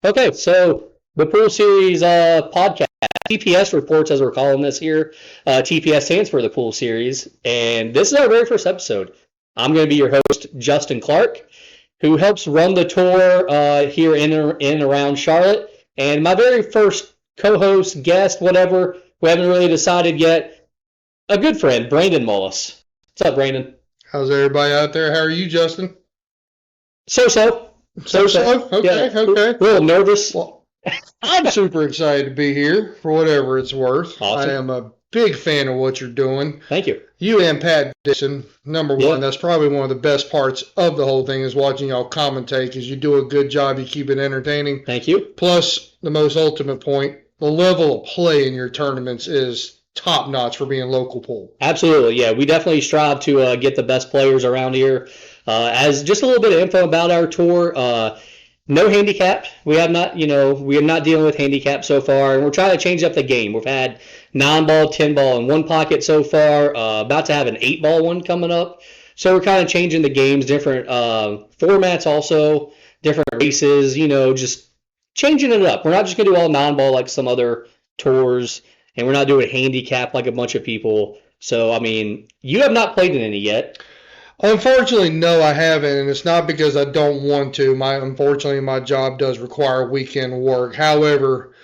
Okay, so the Pool Series podcast, TPS reports, as we're calling this here. TPS stands for the Pool Series, and this is our very first episode. I'm going to be your host, Justin Clark, who helps run the tour here in and around Charlotte. And my very first co-host, guest, whatever, we haven't really decided yet, a good friend, Brandon Mullis. What's up, Brandon? How's everybody out there? How are you, Justin? So-so. Okay, yeah. okay. A little nervous. Well, I'm super excited to be here for whatever it's worth. Awesome. I am a big fan of what you're doing. Thank you. You and Pat Dixon, number one. That's probably one of the best parts of the whole thing is watching y'all commentate because you do a good job. You keep it entertaining. Thank you. Plus, the most ultimate point, the level of play in your tournaments is top notch for being local pool. Absolutely, yeah. We definitely strive to get the best players around here. As just a little bit of info about our tour, no handicap. We are not dealing with handicap so far, and we're trying to change up the game. We've had 9-ball, 10-ball in one pocket so far. About to have an 8-ball one coming up. So we're kind of changing the games, different formats also, different races. Just changing it up. We're not just gonna do all 9-ball like some other tours. And we're not doing handicap like a bunch of people. So, I mean, you have not played in any yet. Unfortunately, no, I haven't. And it's not because I don't want to. Unfortunately, my job does require weekend work. However,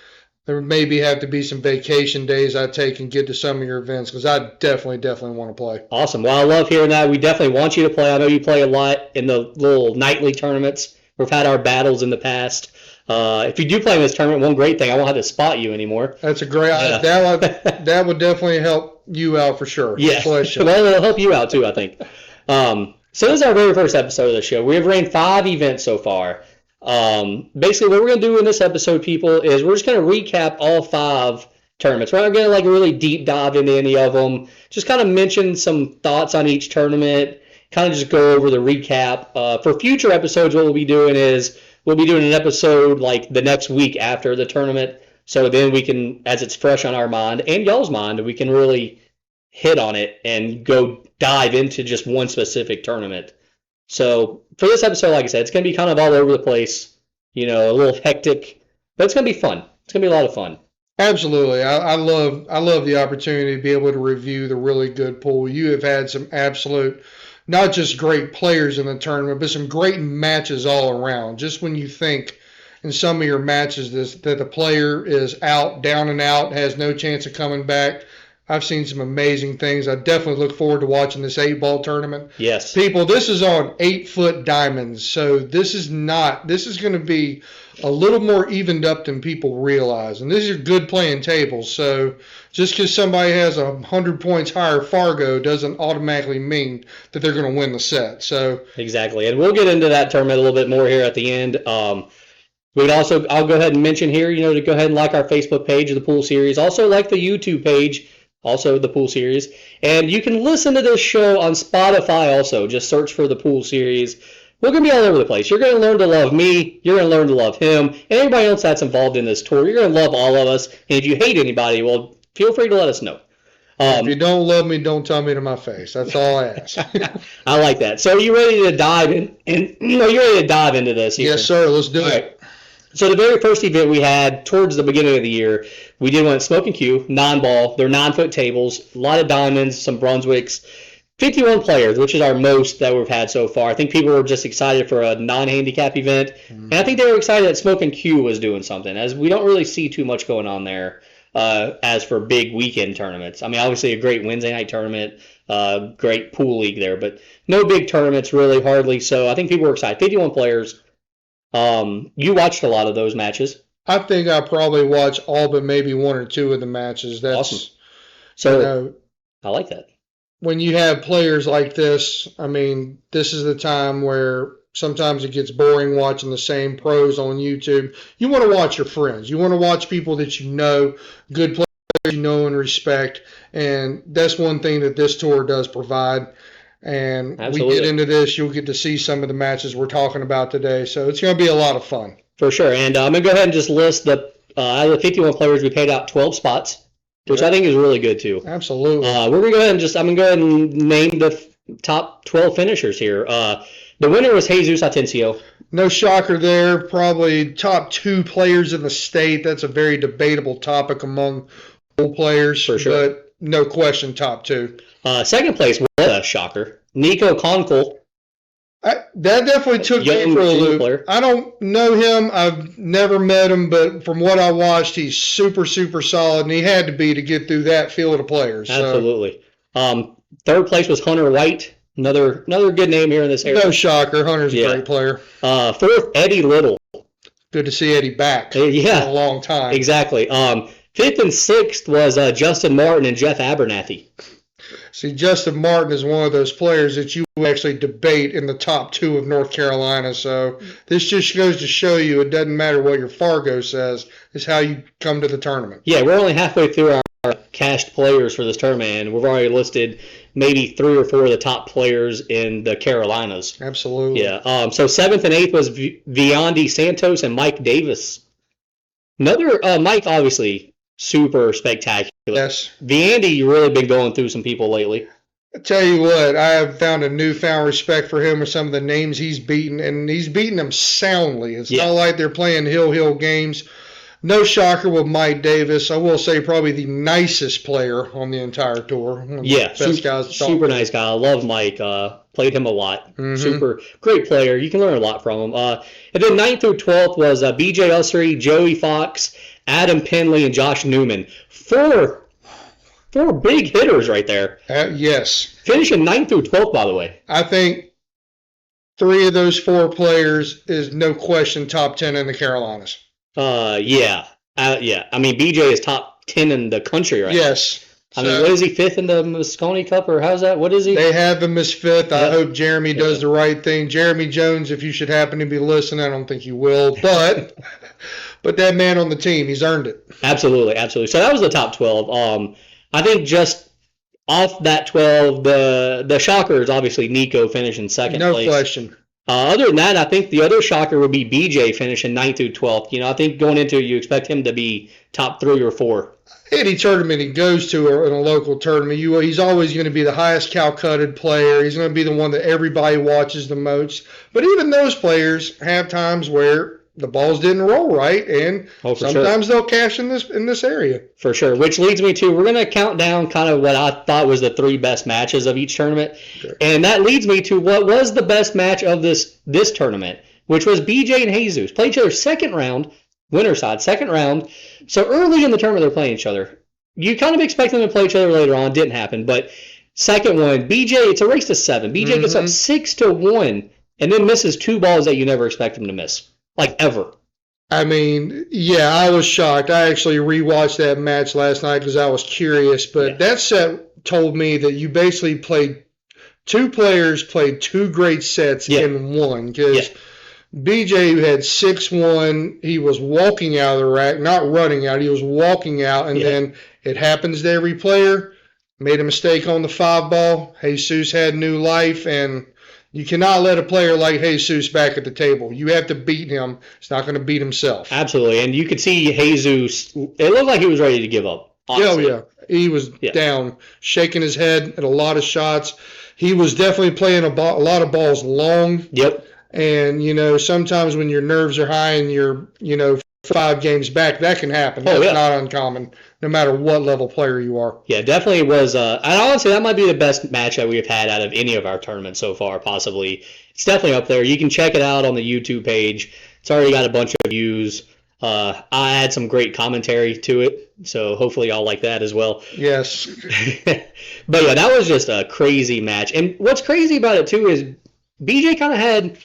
there maybe have to be some vacation days I take and get to some of your events because I definitely want to play. Awesome. Well, I love hearing that. We definitely want you to play. I know you play a lot in the little nightly tournaments. We've had our battles in the past. If you do play in this tournament, one great thing, I won't have to spot you anymore. That's a great that would definitely help you out for sure. Yeah, well, it'll help you out too, I think. So this is our very first episode of the show. We have ran 5 events so far. Basically, what we're going to do in this episode, people, is we're just going to recap all 5 tournaments. We're not going to really deep dive into any of them. Just kind of mention some thoughts on each tournament. Kind of just go over the recap. For future episodes, what we'll be doing is we'll be doing an episode like the next week after the tournament. So then we can, as it's fresh on our mind and y'all's mind, we can really hit on it and go dive into just one specific tournament. So for this episode, like I said, it's going to be kind of all over the place, a little hectic, but it's going to be fun. It's going to be a lot of fun. Absolutely. I love the opportunity to be able to review the really good pool. You have had some absolute, not just great players in the tournament, but some great matches all around. Just when you think in some of your matches that the player is out, down and out, has no chance of coming back, I've seen some amazing things. I definitely look forward to watching this 8-ball tournament. Yes. People, this is on 8-foot diamonds, so this is going to be a little more evened up than people realize. And these are good playing tables, so just because somebody has 100 points higher Fargo doesn't automatically mean that they're going to win the set. So exactly, and we'll get into that tournament a little bit more here at the end. I'll go ahead and mention here, to go ahead and like our Facebook page of the Pool Series. Also like the YouTube page, also the Pool Series. And you can listen to this show on Spotify also. Just search for the Pool Series. We're going to be all over the place. You're going to learn to love me. You're going to learn to love him. And everybody else that's involved in this tour. You're going to love all of us. And if you hate anybody, well, feel free to let us know. If you don't love me, don't tell me to my face. That's all I ask. I like that. So are you ready to dive in? You're ready to dive into this here? Yes, sir. Let's do it. Right. So the very first event we had towards the beginning of the year, we did one at Smoke and Q, 9-ball. They're 9-foot tables, a lot of diamonds, some Brunswicks, 51 players, which is our most that we've had so far. I think people were just excited for a non-handicap event, and I think they were excited that Smoke and Q was doing something, as we don't really see too much going on there as for big weekend tournaments. I mean, obviously a great Wednesday night tournament, great pool league there, but no big tournaments really, hardly. So I think people were excited. 51 players. You watched a lot of those matches. I think I probably watched all but maybe 1 or 2 of the matches. That's awesome. So I like that. When you have players like this, I mean, this is the time where sometimes it gets boring watching the same pros on YouTube. You want to watch your friends. You want to watch people that you know, good players you know and respect. And that's one thing that this tour does provide. And Absolutely. We get into this, you'll get to see some of the matches we're talking about today. So it's going to be a lot of fun. For sure. And I'm going to go ahead and just list out of the 51 players, we paid out 12 spots, which I think is really good too. Absolutely. We're going to go ahead and I'm going to go ahead and name the top 12 finishers here. The winner was Jesus Atencio. No shocker there. Probably top 2 players in the state. That's a very debatable topic among pool players. For sure. But no question, top 2. Second place was a shocker. Nico Konkol. That definitely took me for a loop. Player. I don't know him. I've never met him, but from what I watched, he's super, super solid, and he had to be to get through that field of players. Absolutely. Third place was Hunter White. Another good name here in this area. No shocker. Hunter's a great player. Fourth, Eddie Little. Good to see Eddie back. Yeah. For a long time. Exactly. Fifth and sixth was Justin Martin and Jeff Abernathy. See, Justin Martin is one of those players that you actually debate in the top 2 of North Carolina. So this just goes to show you it doesn't matter what your Fargo says. It's how you come to the tournament. Yeah, we're only halfway through our cashed players for this tournament, and we've already listed maybe 3 or 4 of the top players in the Carolinas. Absolutely. Yeah. So seventh and eighth was Viandi Santos and Mike Davis. Another Mike, obviously, super spectacular. Yes. Viandi really been going through some people lately. I tell you what, I have found a newfound respect for him with some of the names he's beaten, and he's beaten them soundly. It's not like they're playing hill games. No shocker with Mike Davis. I will say probably the nicest player on the entire tour. Best guys. Super nice guy. I love Mike. Played him a lot. Mm-hmm. Super great player. You can learn a lot from him. And then 9th through 12th was BJ Ussery, Joey Fox, Adam Penley, and Josh Newman. Four big hitters right there. Yes. Finishing 9th through 12th, by the way. I think 3 of those 4 players is no question top 10 in the Carolinas. Yeah. I mean, BJ is top 10 in the country right now. Yes. I mean, what is he, 5th in the Moscone Cup, or how's that? What is he? They have him as 5th. I hope Jeremy does the right thing. Jeremy Jones, if you should happen to be listening, I don't think you will, but that man on the team, he's earned it. Absolutely. So that was the top 12. I think just off that 12, the shocker is obviously Nico finishing second place. No question. Other than that, I think the other shocker would be BJ finishing 9th through 12th. I think going into it, you expect him to be top 3 or 4. Any tournament he goes to in a local tournament, he's always going to be the highest Calcutta player. He's going to be the one that everybody watches the most. But even those players have times where the balls didn't roll right, and sometimes they'll cash in this area. For sure, which leads me to, we're going to count down kind of what I thought was the 3 best matches of each tournament. Sure. And that leads me to what was the best match of this tournament, which was BJ and Jesus. Played each other second round, winner side, second round. So early in the tournament, they're playing each other. You kind of expect them to play each other later on. Didn't happen. But second one, BJ, it's a race to 7. BJ gets up 6-1 and then misses 2 balls that you never expect him to miss. Like, ever. I mean, yeah, I was shocked. I actually rewatched that match last night because I was curious. But that set told me that you basically played 2 players played 2 great sets in one. Because BJ had 6-1. He was walking out of the rack, not running out. He was walking out. And then it happens to every player. Made a mistake on the 5 ball. Jesus had new life, and you cannot let a player like Jesus back at the table. You have to beat him. He's not going to beat himself. Absolutely. And you could see Jesus, it looked like he was ready to give up. Honestly. Oh, yeah. He was down, shaking his head at a lot of shots. He was definitely playing a lot of balls long. Yep. And, sometimes when your nerves are high and you're, 5 games back, that can happen. That's not uncommon, no matter what level player you are. Yeah, definitely was. And honestly, that might be the best match that we've had out of any of our tournaments so far, possibly. It's definitely up there. You can check it out on the YouTube page. It's already got a bunch of views. I add some great commentary to it, so hopefully y'all like that as well. Yes. But yeah, that was just a crazy match. And what's crazy about it, too, is BJ kind of had...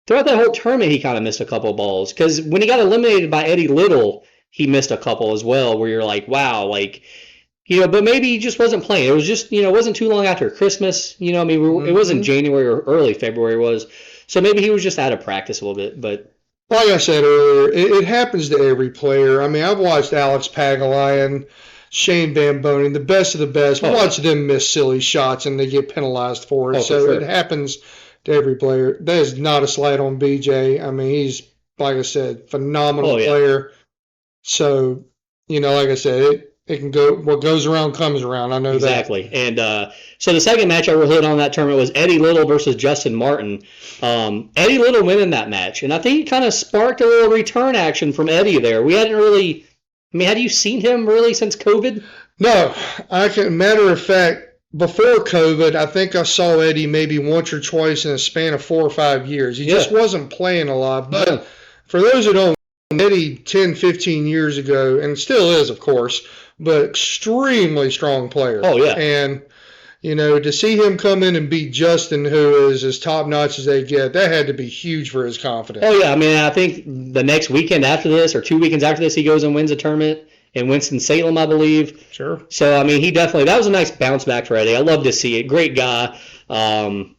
Throughout that whole tournament, he kind of missed a couple of balls. Because when he got eliminated by Eddie Little, he missed a couple as well, where you're like, wow, but maybe he just wasn't playing. It was just, it wasn't too long after Christmas. It wasn't January or early February was. So maybe he was just out of practice a little bit. But like I said earlier, it happens to every player. I mean, I've watched Alex Pagulayan, Shane Bamboni, the best of the best. Watch them miss silly shots and they get penalized for it. It happens to every player. That is not a slight on BJ. I mean, he's, like I said, phenomenal player. So, like I said, it can go. What goes around comes around. I know exactly. And so the second match I really hit on that tournament was Eddie Little versus Justin Martin. Eddie Little winning that match, and I think it kind of sparked a little return action from Eddie there. We hadn't really. I mean, had you seen him really since COVID? No, I can. Matter of fact, before COVID, I think I saw Eddie maybe once or twice in a span of 4 or 5 years. He just wasn't playing a lot. But for those who don't know, Eddie 10, 15 years ago, and still is, of course, but extremely strong player. Oh, yeah. And, to see him come in and beat Justin, who is as top-notch as they get, that had to be huge for his confidence. Oh, yeah. I mean, I think the next weekend after this, or 2 weekends after this, he goes and wins a tournament in Winston-Salem, I believe. Sure. So, I mean, that was a nice bounce back for Eddie. I love to see it. Great guy. Kind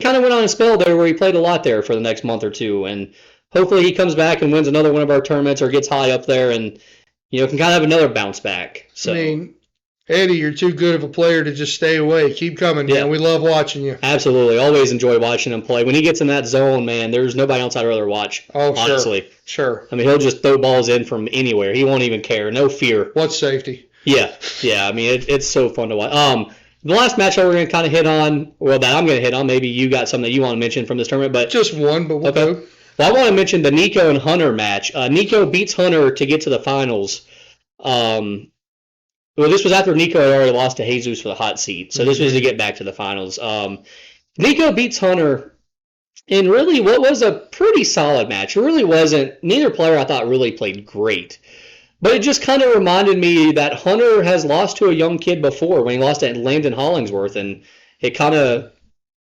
of went on a spell there where he played a lot there for the next month or two. And hopefully he comes back and wins another one of our tournaments or gets high up there and, can kind of have another bounce back. So, I mean, Eddie, you're too good of a player to just stay away. Keep coming, man. We love watching you. Absolutely. Always enjoy watching him play. When he gets in that zone, man, there's nobody else I'd rather watch, honestly. Sure. I mean, he'll just throw balls in from anywhere. He won't even care. No fear. What safety? Yeah. I mean, it's so fun to watch. The last match we're going to kind of hit on, that I'm going to hit on, maybe you got something that you want to mention from this tournament. But just one, but we'll go. Well, I want to mention the Nico and Hunter match. Nico beats Hunter to get to the finals. Well, this was after Nico had already lost to Jesus for the hot seat. So this was to get back to the finals. Nico beats Hunter in really what was a pretty solid match. It really wasn't. Neither player I thought really played great. But it just kind of reminded me that Hunter has lost to a young kid before when he lost to Landon Hollingsworth. And it kind of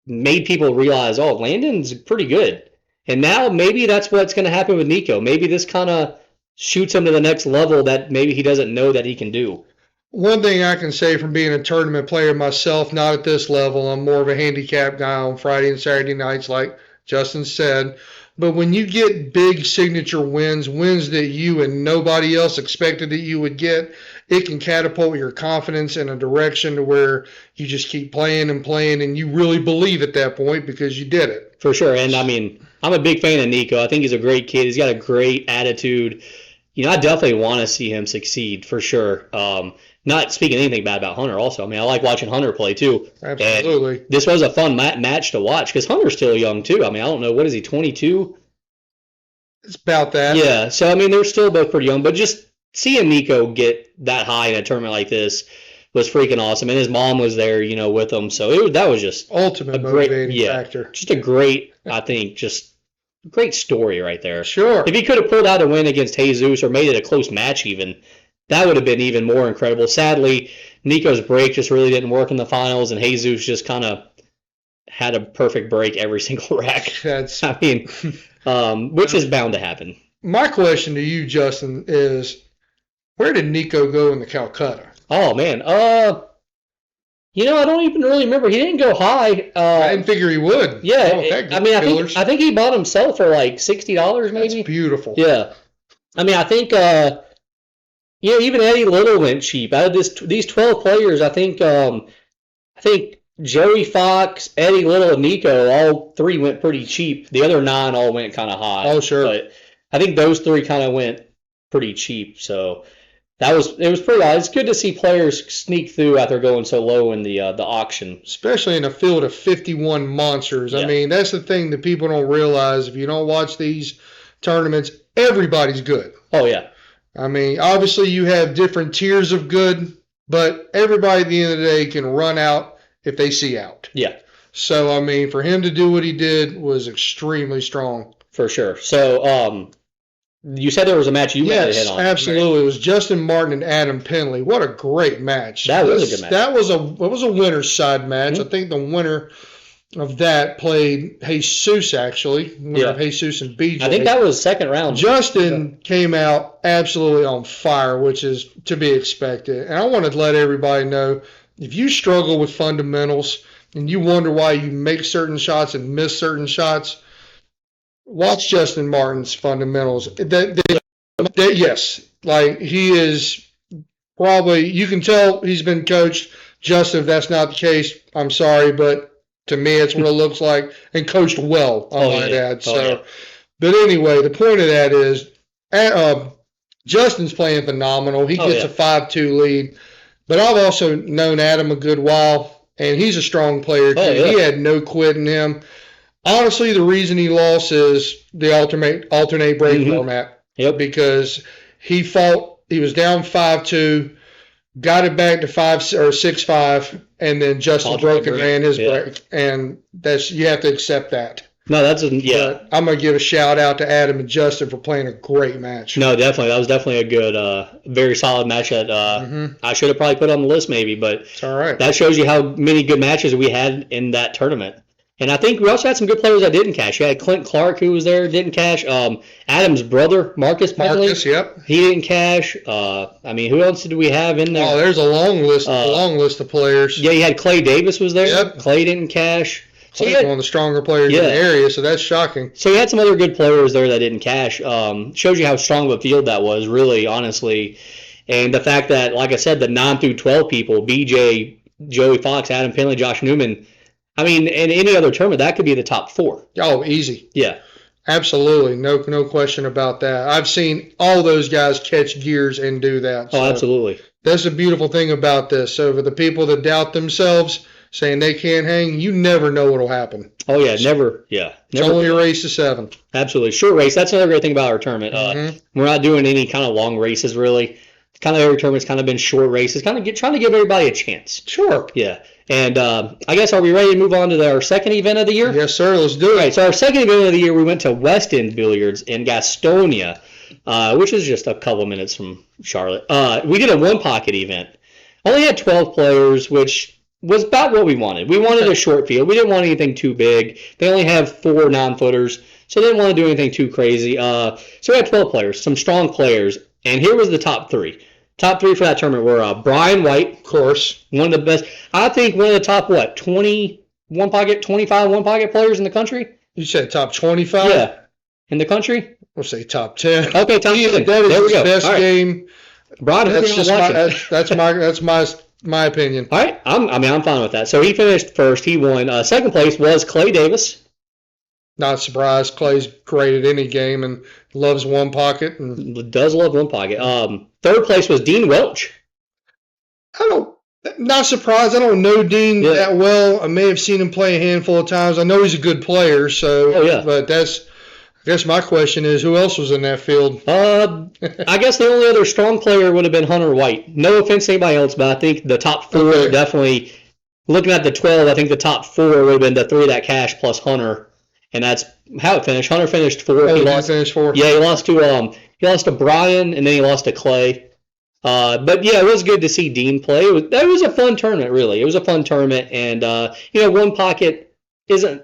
made people realize, Landon's pretty good. And now maybe that's what's going to happen with Nico. Maybe this kind of shoots him to the next level that maybe he doesn't know that he can do. One thing I can say from being a tournament player myself, not at this level, I'm more of a handicap guy on Friday and Saturday nights, like Justin said. But when you get big signature wins that you and nobody else expected that you would get, it can catapult your confidence in a direction to where you just keep playing, and you really believe at that point because you did it. For sure. And, I mean, I'm a big fan of Nico. I think he's a great kid. He's got a great attitude. I definitely want to see him succeed for sure. Not speaking anything bad about Hunter also. I mean, I like watching Hunter play too. Absolutely. And this was a fun match to watch because Hunter's still young too. I mean, I don't know. What is he, 22? It's about that. Yeah. So, I mean, they're still both pretty young. But just seeing Nico get that high in a tournament like this was freaking awesome. And his mom was there, with him. So that was just ultimate motivating factor. Just a great, I think, great story right there. Sure. If he could have pulled out a win against Jesus or made it a close match even, that would have been even more incredible. Sadly, Nico's break just really didn't work in the finals, and Jesus just kind of had a perfect break every single rack. Which is bound to happen. My question to you, Justin, is where did Nico go in the Calcutta? Oh, man. I don't even really remember. He didn't go high. I didn't figure he would. Yeah. I think he bought himself for like $60 maybe. That's beautiful. Yeah. I mean, I think even Eddie Little went cheap. Out of these 12 players, I think Joey Fox, Eddie Little, and Nico, all three went pretty cheap. The other 9 all went kind of high. Oh, sure. But I think those 3 kind of went pretty cheap. So it was pretty odd. It's good to see players sneak through after going so low in the auction. Especially in a field of 51 monsters. Yeah. I mean, that's the thing that people don't realize. If you don't watch these tournaments, everybody's good. Oh, yeah. I mean, obviously you have different tiers of good, but everybody at the end of the day can run out if they see out. Yeah. So, I mean, for him to do what he did was extremely strong. For sure. So, you said there was a match you wanted to hit on. Yes, absolutely. It was Justin Martin and Adam Penley. What a great match. That was a good match. That was a winner's side match. Mm-hmm. I think the winner of that played Jesus, actually. Jesus and BJ. I think that was second round. Justin came out absolutely on fire, which is to be expected. And I wanted to let everybody know, if you struggle with fundamentals and you wonder why you make certain shots and miss certain shots, watch Justin Martin's fundamentals. Yes, like he is probably, you can tell he's been coached. Justin, if that's not the case, I'm sorry, but to me, it's what it looks like, and coached well, I might add. But anyway, the point of that is Justin's playing phenomenal. He gets yeah. a 5-2 lead. But I've also known Adam a good while, and he's a strong player too. Yeah. He had no quit in him. Honestly, the reason he lost is the alternate break format. Yep. Because he was down 5-2, got it back to 6-5, and then Justin broke and ran his break. And you have to accept that. No, but I'm going to give a shout out to Adam and Justin for playing a great match. No, definitely. That was definitely a good, very solid match that I should have probably put on the list maybe, but it's all right. That shows you how many good matches we had in that tournament. And I think we also had some good players that didn't cash. You had Clint Clark, who was there, didn't cash. Adam's brother, Marcus, yep. He didn't cash. Who else did we have in there? Oh, there's a long list of players. Yeah, you had Clay Davis was there. Yep. Clay didn't cash. He's one of the stronger players in the area, so that's shocking. So you had some other good players there that didn't cash. Shows you how strong of a field that was, really, honestly. And the fact that, like I said, the 9 through 12 people, BJ, Joey Fox, Adam Penley, Josh Newman, in any other tournament, that could be the top 4. Oh, easy. Yeah. Absolutely. No question about that. I've seen all those guys catch gears and do that. So absolutely. That's the beautiful thing about this. So for the people that doubt themselves, saying they can't hang, you never know what will happen. Oh, yeah, never. It's only a race to 7. Absolutely. Short race. That's another great thing about our tournament. We're not doing any kind of long races, really. Kind of every tournament's kind of been short races, kind of trying to give everybody a chance. Sure. Yeah. And I guess, are we ready to move on to our second event of the year? Yes, sir. Let's do it. All right, so our second event of the year, we went to West End Billiards in Gastonia, which is just a couple minutes from Charlotte. We did a one-pocket event. Only had 12 players, which was about what we wanted. We wanted a short field. We didn't want anything too big. They only have 4 9-footers, so they didn't want to do anything too crazy. So we had 12 players, some strong players, and here was the top 3. Top 3 for that tournament were Brian White, of course, one of the best. I think one of the top 25 one-pocket players in the country. You said top 25? Yeah, in the country. We'll say top 10. Okay, top 10. That is his best game. Brian, that's my opinion. All right, I'm fine with that. So he finished first. He won. Second place was Clay Davis. Not surprised. Clay's great at any game and loves one pocket. And does love one pocket. Third place was Dean Welch. Not surprised. I don't know Dean that well. I may have seen him play a handful of times. I know he's a good player. So, but I guess my question is, who else was in that field? I guess the only other strong player would have been Hunter White. No offense to anybody else, but I think the top 4 definitely. Looking at the 12, I think the top 4 would have been the 3 that cashed plus Hunter. And that's how it finished. Hunter finished 4. He finished 4. Yeah, he lost to Brian, and then he lost to Clay. But yeah, it was good to see Dean play. That was a fun tournament, really. It was a fun tournament, and one pocket isn't.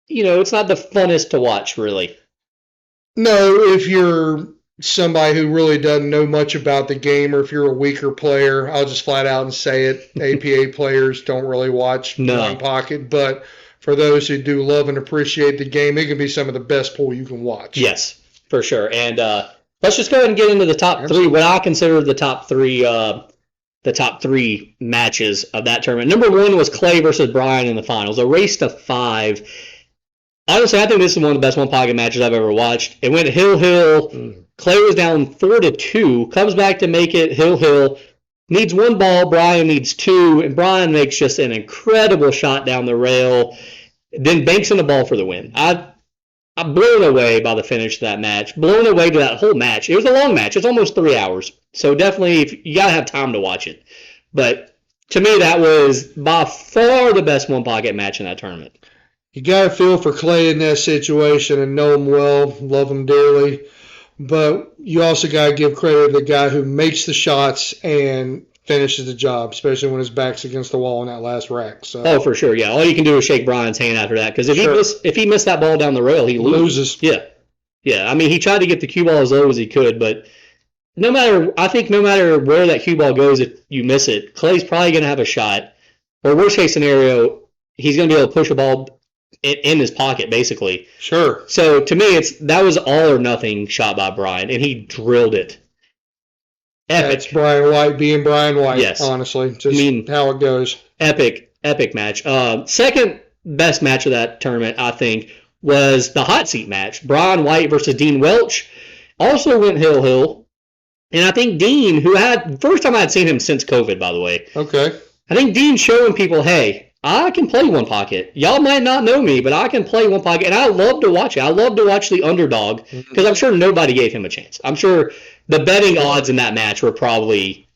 It's not the funnest to watch, really. No, if you're somebody who really doesn't know much about the game, or if you're a weaker player, I'll just flat out and say it. APA players don't really watch one pocket, but for those who do love and appreciate the game, it can be some of the best pool you can watch. Yes, for sure. And let's just go ahead and get into the top 3. What I consider the top 3 matches of that tournament. Number 1 was Clay versus Brian in the finals, a race to 5. Honestly, I think this is one of the best one-pocket matches I've ever watched. It went hill. Clay was down 4-2, comes back to make it hill. Needs 1 ball, Brian needs 2, and Brian makes just an incredible shot down the rail, then banks in the ball for the win. I'm blown away by the finish of that match, blown away to that whole match. It was a long match. It's almost 3 hours, so definitely you got to have time to watch it. But to me, that was by far the best one-pocket match in that tournament. You got to feel for Clay in that situation and know him well, love him dearly. But you also got to give credit to the guy who makes the shots and finishes the job, especially when his back's against the wall in that last rack. So. Oh, for sure, yeah. All you can do is shake Brian's hand after that, because if he missed that ball down the rail, he loses. Yeah. He tried to get the cue ball as low as he could, but no matter where that cue ball goes, if you miss it, Clay's probably going to have a shot. Or worst case scenario, he's going to be able to push a ball in his pocket, basically. Sure. So to me, that was all or nothing shot by Brian, and he drilled it. Epic. That's Brian White being Brian White. Yes. Honestly, just how it goes. Epic match. Second best match of that tournament, I think, was the hot seat match. Brian White versus Dean Welch. also went Hill. And I think Dean, who had, first time I had seen him since COVID, by the way. Okay. I think Dean's showing people, hey, I can play one pocket. Y'all might not know me, but I can play one pocket. And I love to watch it. I love to watch the underdog because I'm sure nobody gave him a chance. I'm sure the betting odds in that match were probably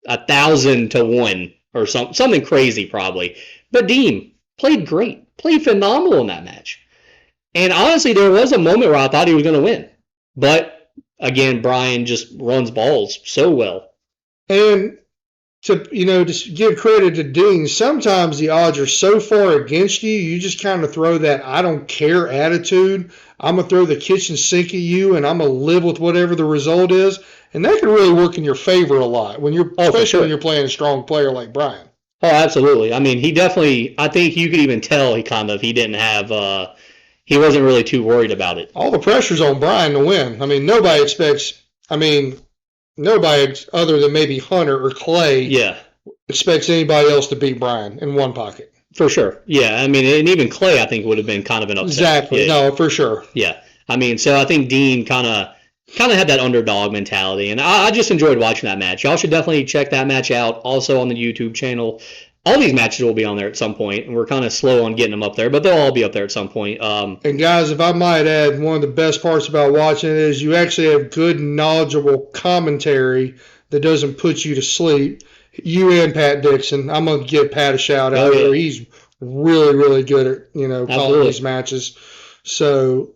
1,000 to 1 or something crazy probably. But Dean played great, played phenomenal in that match. And honestly, there was a moment where I thought he was going to win. But again, Brian just runs balls so well. And to give credit to Dean, sometimes the odds are so far against you, you just kind of throw that I don't care attitude. I'm going to throw the kitchen sink at you, and I'm going to live with whatever the result is. And that can really work in your favor a lot, especially when you're playing a strong player like Brian. Oh, absolutely. I mean, he definitely, I think you could even tell he didn't have, he wasn't really too worried about it. All the pressure's on Brian to win. I mean, nobody other than maybe Hunter or Clay expects anybody else to beat Brian in one pocket. For sure. Yeah. I mean, and even Clay, I think, would have been kind of an upset. Exactly. No, for sure. Yeah. I mean, so I think Dean kind of had that underdog mentality, and I just enjoyed watching that match. Y'all should definitely check that match out. Also on the YouTube channel. All these matches will be on there at some point, and we're kind of slow on getting them up there, but they'll all be up there at some point. And guys, if I might add, one of the best parts about watching it is you actually have good, knowledgeable commentary that doesn't put you to sleep. You and Pat Dixon. I'm going to give Pat a shout out here. He's really, really good at calling these matches. So,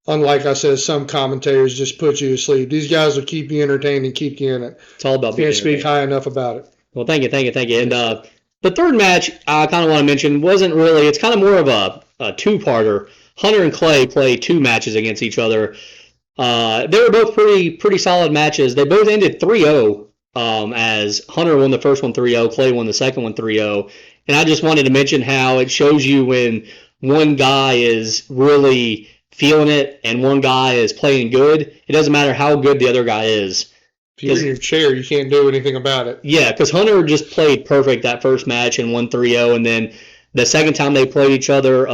unlike I said, some commentators just put you to sleep. These guys will keep you entertained and keep you in it. It's all about can't speak high enough about it. Well, thank you. And the third match I kind of want to mention wasn't really. It's kind of more of a two-parter. Hunter and Clay played two matches against each other. They were both pretty solid matches. They both ended 3-0. As Hunter won the first one 3-0, Clay won the second one 3-0. And I just wanted to mention how it shows you when one guy is really feeling it and one guy is playing good. It doesn't matter how good the other guy is. If you're in your chair, you can't do anything about it. Yeah, because Hunter just played perfect that first match and won 3-0. And then the second time they played each other,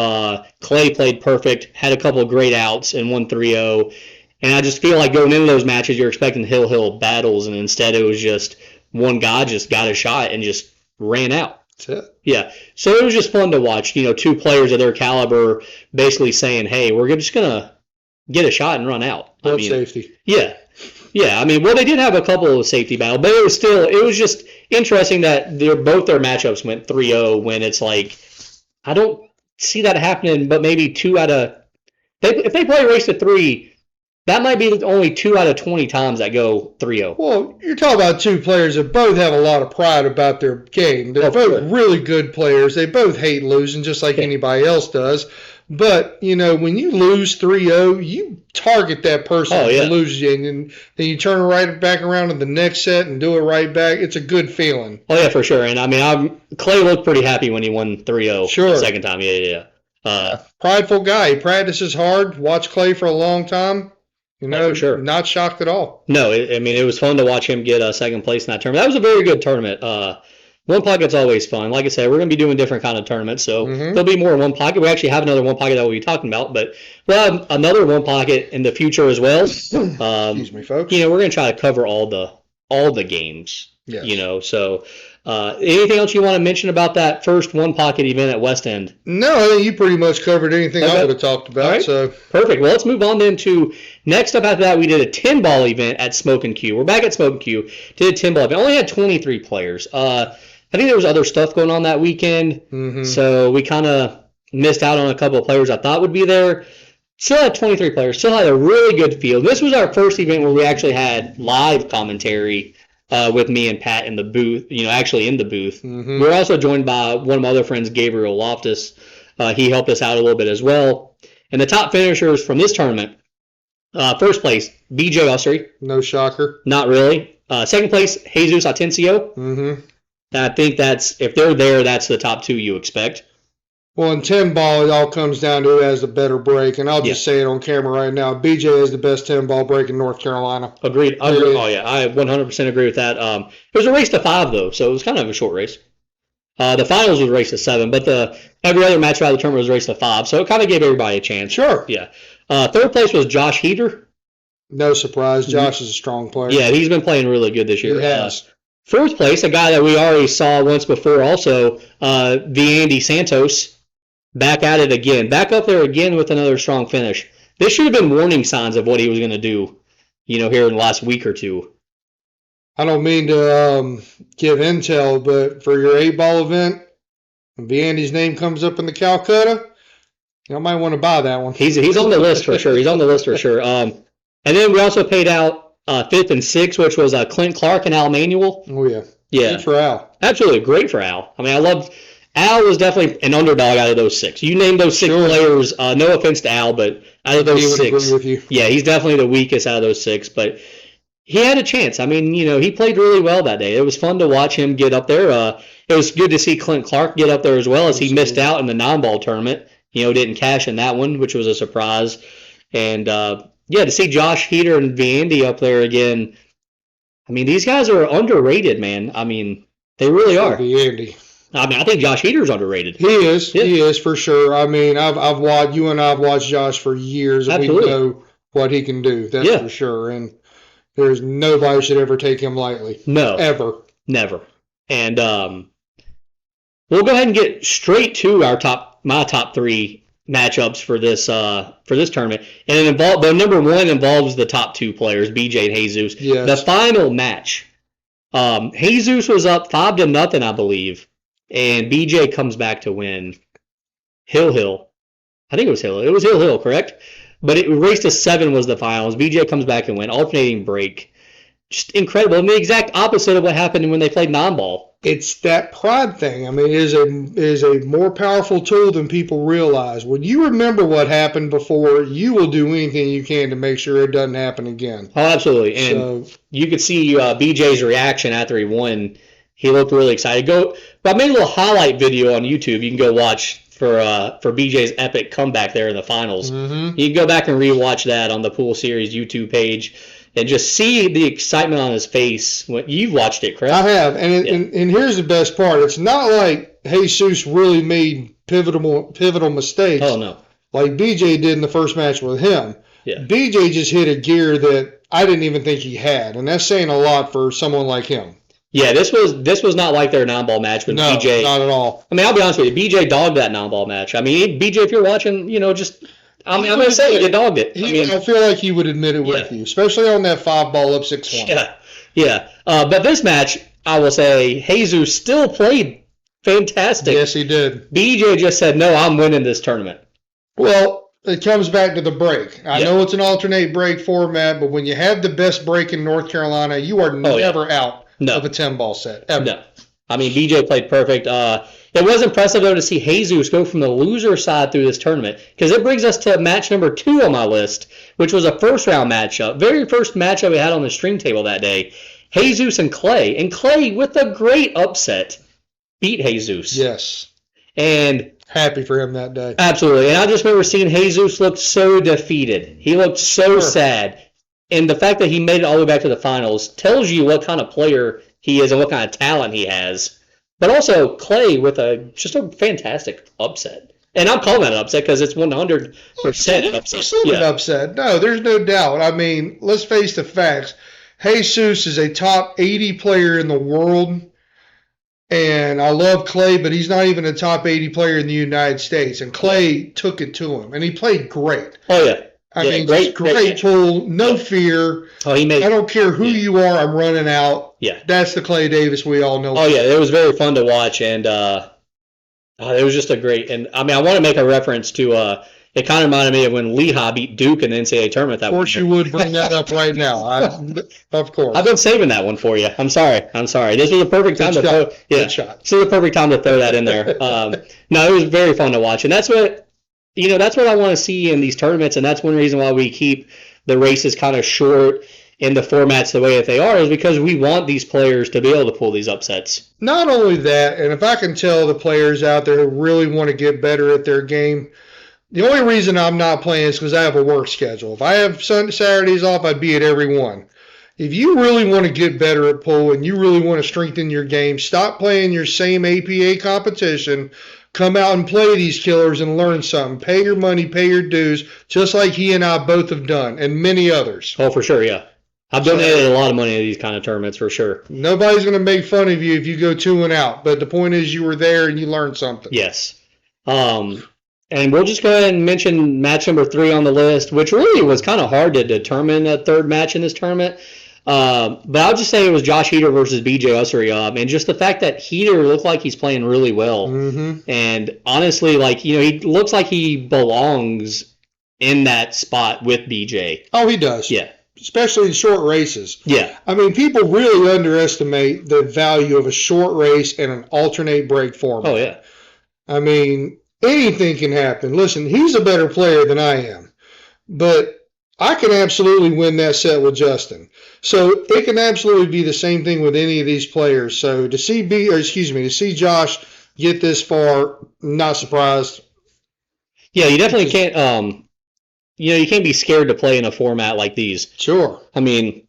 Clay played perfect, had a couple of great outs and won 3-0. And I just feel like going into those matches, you're expecting hill battles, and instead it was just one guy just got a shot and just ran out. That's it. Yeah. So it was just fun to watch, two players of their caliber basically saying, hey, we're just going to get a shot and run out. Safety. Yeah. Yeah. I mean, well, they did have a couple of safety battles, but it was just interesting that both their matchups went 3-0 when it's like, I don't see that happening, but maybe if they play a race to 3, that might be only 2 out of 20 times that go 3-0. Well, you're talking about two players that both have a lot of pride about their game. They're both really good players. They both hate losing just like anybody else does. But, when you lose 3-0, you target that person who loses you, and then you turn right back around in the next set and do it right back. It's a good feeling. Oh, yeah, for sure. And, I mean, Clay looked pretty happy when he won 3-0 the second time. Yeah. Prideful guy. He practices hard. Watched Clay for a long time. For sure. Not shocked at all. No, it was fun to watch him get second place in that tournament. That was a very good tournament. One pocket's always fun. Like I said, we're going to be doing different kind of tournaments, so there'll be more one pocket. We actually have another one pocket that we'll be talking about, but we'll have another one pocket in the future as well. Excuse me, folks. We're going to try to cover all the games. Yes. So anything else you want to mention about that first one pocket event at West End? No, I think you pretty much covered anything I would have talked about. Right. So perfect. Well, let's move on then to next up after that. We did a 10-ball event at Smoke and Q. We're back at Smoke and Q. Did a 10-ball event. Only had 23 players. I think there was other stuff going on that weekend, so we kind of missed out on a couple of players I thought would be there. Still had 23 players. Still had a really good field. This was our first event where we actually had live commentary with me and Pat in the booth, actually in the booth. We were also joined by one of my other friends, Gabriel Loftus. He helped us out a little bit as well. And the top finishers from this tournament, first place, BJ Ussery. No shocker. Not really. Second place, Jesus Atencio. I think if they're there, that's the top 2 you expect. Well, in 10-ball, it all comes down to who has the better break, and I'll just say it on camera right now. BJ is the best 10-ball break in North Carolina. Agreed. Oh, yeah, I 100% agree with that. It was a race to 5, though, so it was kind of a short race. The finals was a race to 7, but every other match out of the tournament was a race to 5, so it kind of gave everybody a chance. Sure. Yeah. Third place was Josh Heater. No surprise. Josh is a strong player. Yeah, he's been playing really good this year. He has. Fourth place, a guy that we already saw once before also, Andy Santos, back at it again. Back up there again with another strong finish. This should have been warning signs of what he was going to do, here in the last week or two. I don't mean to give intel, but for your 8-ball event, when Andy's name comes up in the Calcutta, you might want to buy that one. He's on the list for sure. He's on the list for sure. And then we also paid out 5th and 6th, which was Clint Clark and Al Manuel. Oh, yeah. Yeah. Good for Al. Absolutely great for Al. I mean, Al was definitely an underdog out of those 6. You named those 6 players, no offense to Al, but out of those 6. Agree with you. Yeah, he's definitely the weakest out of those 6, but he had a chance. I mean, he played really well that day. It was fun to watch him get up there. It was good to see Clint Clark get up there as well, as he missed out in the non-ball tournament. Didn't cash in that one, which was a surprise. And, to see Josh Heater and Vandy up there again, I mean, these guys are underrated, man. I mean, they really are. Vandy. I mean, I think Josh Heater's underrated. He is. Yeah. He is for sure. I mean, I've watched you and I've watched Josh for years, and Absolutely. we know what he can do. That's for sure. And there's nobody should ever take him lightly. No, ever, never. And we'll go ahead and get straight to my top 3 matchups for this tournament, and the number 1 involves the top 2 players, BJ and Jesus. Yes. The final match, Jesus was up 5-0, I believe, and BJ comes back to win. Hill. I think it was Hill. It was Hill, correct? But it race to 7 was the finals. BJ comes back and win. Alternating break. Just incredible. And the exact opposite of what happened when they played non-ball. It's that pride thing. I mean, it is a more powerful tool than people realize. When you remember what happened before, you will do anything you can to make sure it doesn't happen again. Oh, absolutely. And you could see BJ's reaction after he won. He looked really excited. But I made a little highlight video on YouTube. You can go watch for BJ's epic comeback there in the finals. Mm-hmm. You can go back and rewatch that on the Pool Series YouTube page and just see the excitement on his face. You've watched it, correct? I have, and here's the best part. It's not like Jesus really made pivotal mistakes. Oh, no. Like BJ did in the first match with him. Yeah. BJ just hit a gear that I didn't even think he had, and that's saying a lot for someone like him. Yeah, this was not like their non-ball match with BJ. No, not at all. I mean, I'll be honest with you. BJ dogged that non-ball match. I mean, BJ, if you're watching, I'm going to say you dogged it. I feel like he would admit it with you, especially on that 5-ball up 6-1. Yeah. But this match, I will say, Jesus still played fantastic. Yes, he did. BJ just said, no, I'm winning this tournament. Well, it comes back to the break. I know it's an alternate break format, but when you have the best break in North Carolina, you are never out of a 10-ball set, ever. No. I mean, BJ played perfect. It was impressive, though, to see Jesus go from the loser side through this tournament, because it brings us to match number 2 on my list, which was a first-round matchup. Very first matchup we had on the string table that day. Jesus and Clay. And Clay, with a great upset, beat Jesus. Yes. And happy for him that day. Absolutely. And I just remember seeing Jesus look so defeated. He looked so sad. And the fact that he made it all the way back to the finals tells you what kind of player he is and what kind of talent he has. But also Clay with just a fantastic upset. And I'm calling that an upset because it's 100% an upset. It's an upset. No, there's no doubt. I mean, let's face the facts. Jesus is a top 80 player in the world. And I love Clay, but he's not even a top 80 player in the United States. And Clay took it to him. And he played great. Oh, yeah. I mean, great pull, no fear. Oh, I don't care who you are, I'm running out. Yeah. That's the Clay Davis we all know. Oh, yeah, it was very fun to watch, and it was just a great – and, I mean, I want to make a reference to it kind of reminded me of when Lehigh beat Duke in the NCAA tournament. Of course you would bring that up right now. Of course. I've been saving that one for you. I'm sorry. This was a perfect time to throw – Good shot. This was a perfect time to throw that in there. No, it was very fun to watch, and that's what – that's what I want to see in these tournaments, and that's one reason why we keep the races kind of short in the formats the way that they are, is because we want these players to be able to pull these upsets. Not only that, and if I can tell the players out there who really want to get better at their game, the only reason I'm not playing is because I have a work schedule. If I have Saturdays off, I'd be at every one. If you really want to get better at pool and you really want to strengthen your game, stop playing your same APA competition. Come out and play these killers and learn something. Pay your money, pay your dues, just like he and I both have done, and many others. Oh, for sure, yeah. I've donated a lot of money to these kind of tournaments, for sure. Nobody's going to make fun of you if you go 2 and out, but the point is you were there and you learned something. Yes. And we'll just go ahead and mention match number 3 on the list, which really was kind of hard to determine a third match in this tournament. But I'll just say it was Josh Heater versus BJ Ussery. And just the fact that Heater looked like he's playing really well. Mm-hmm. And honestly, he looks like he belongs in that spot with BJ. Oh, he does. Yeah. Especially in short races. Yeah. I mean, people really underestimate the value of a short race and an alternate break format. Oh, yeah. I mean, anything can happen. Listen, he's a better player than I am, but I can absolutely win that set with Justin. So it can absolutely be the same thing with any of these players. So to see Josh get this far, not surprised. Yeah, you definitely can't. You can't be scared to play in a format like these. Sure. I mean,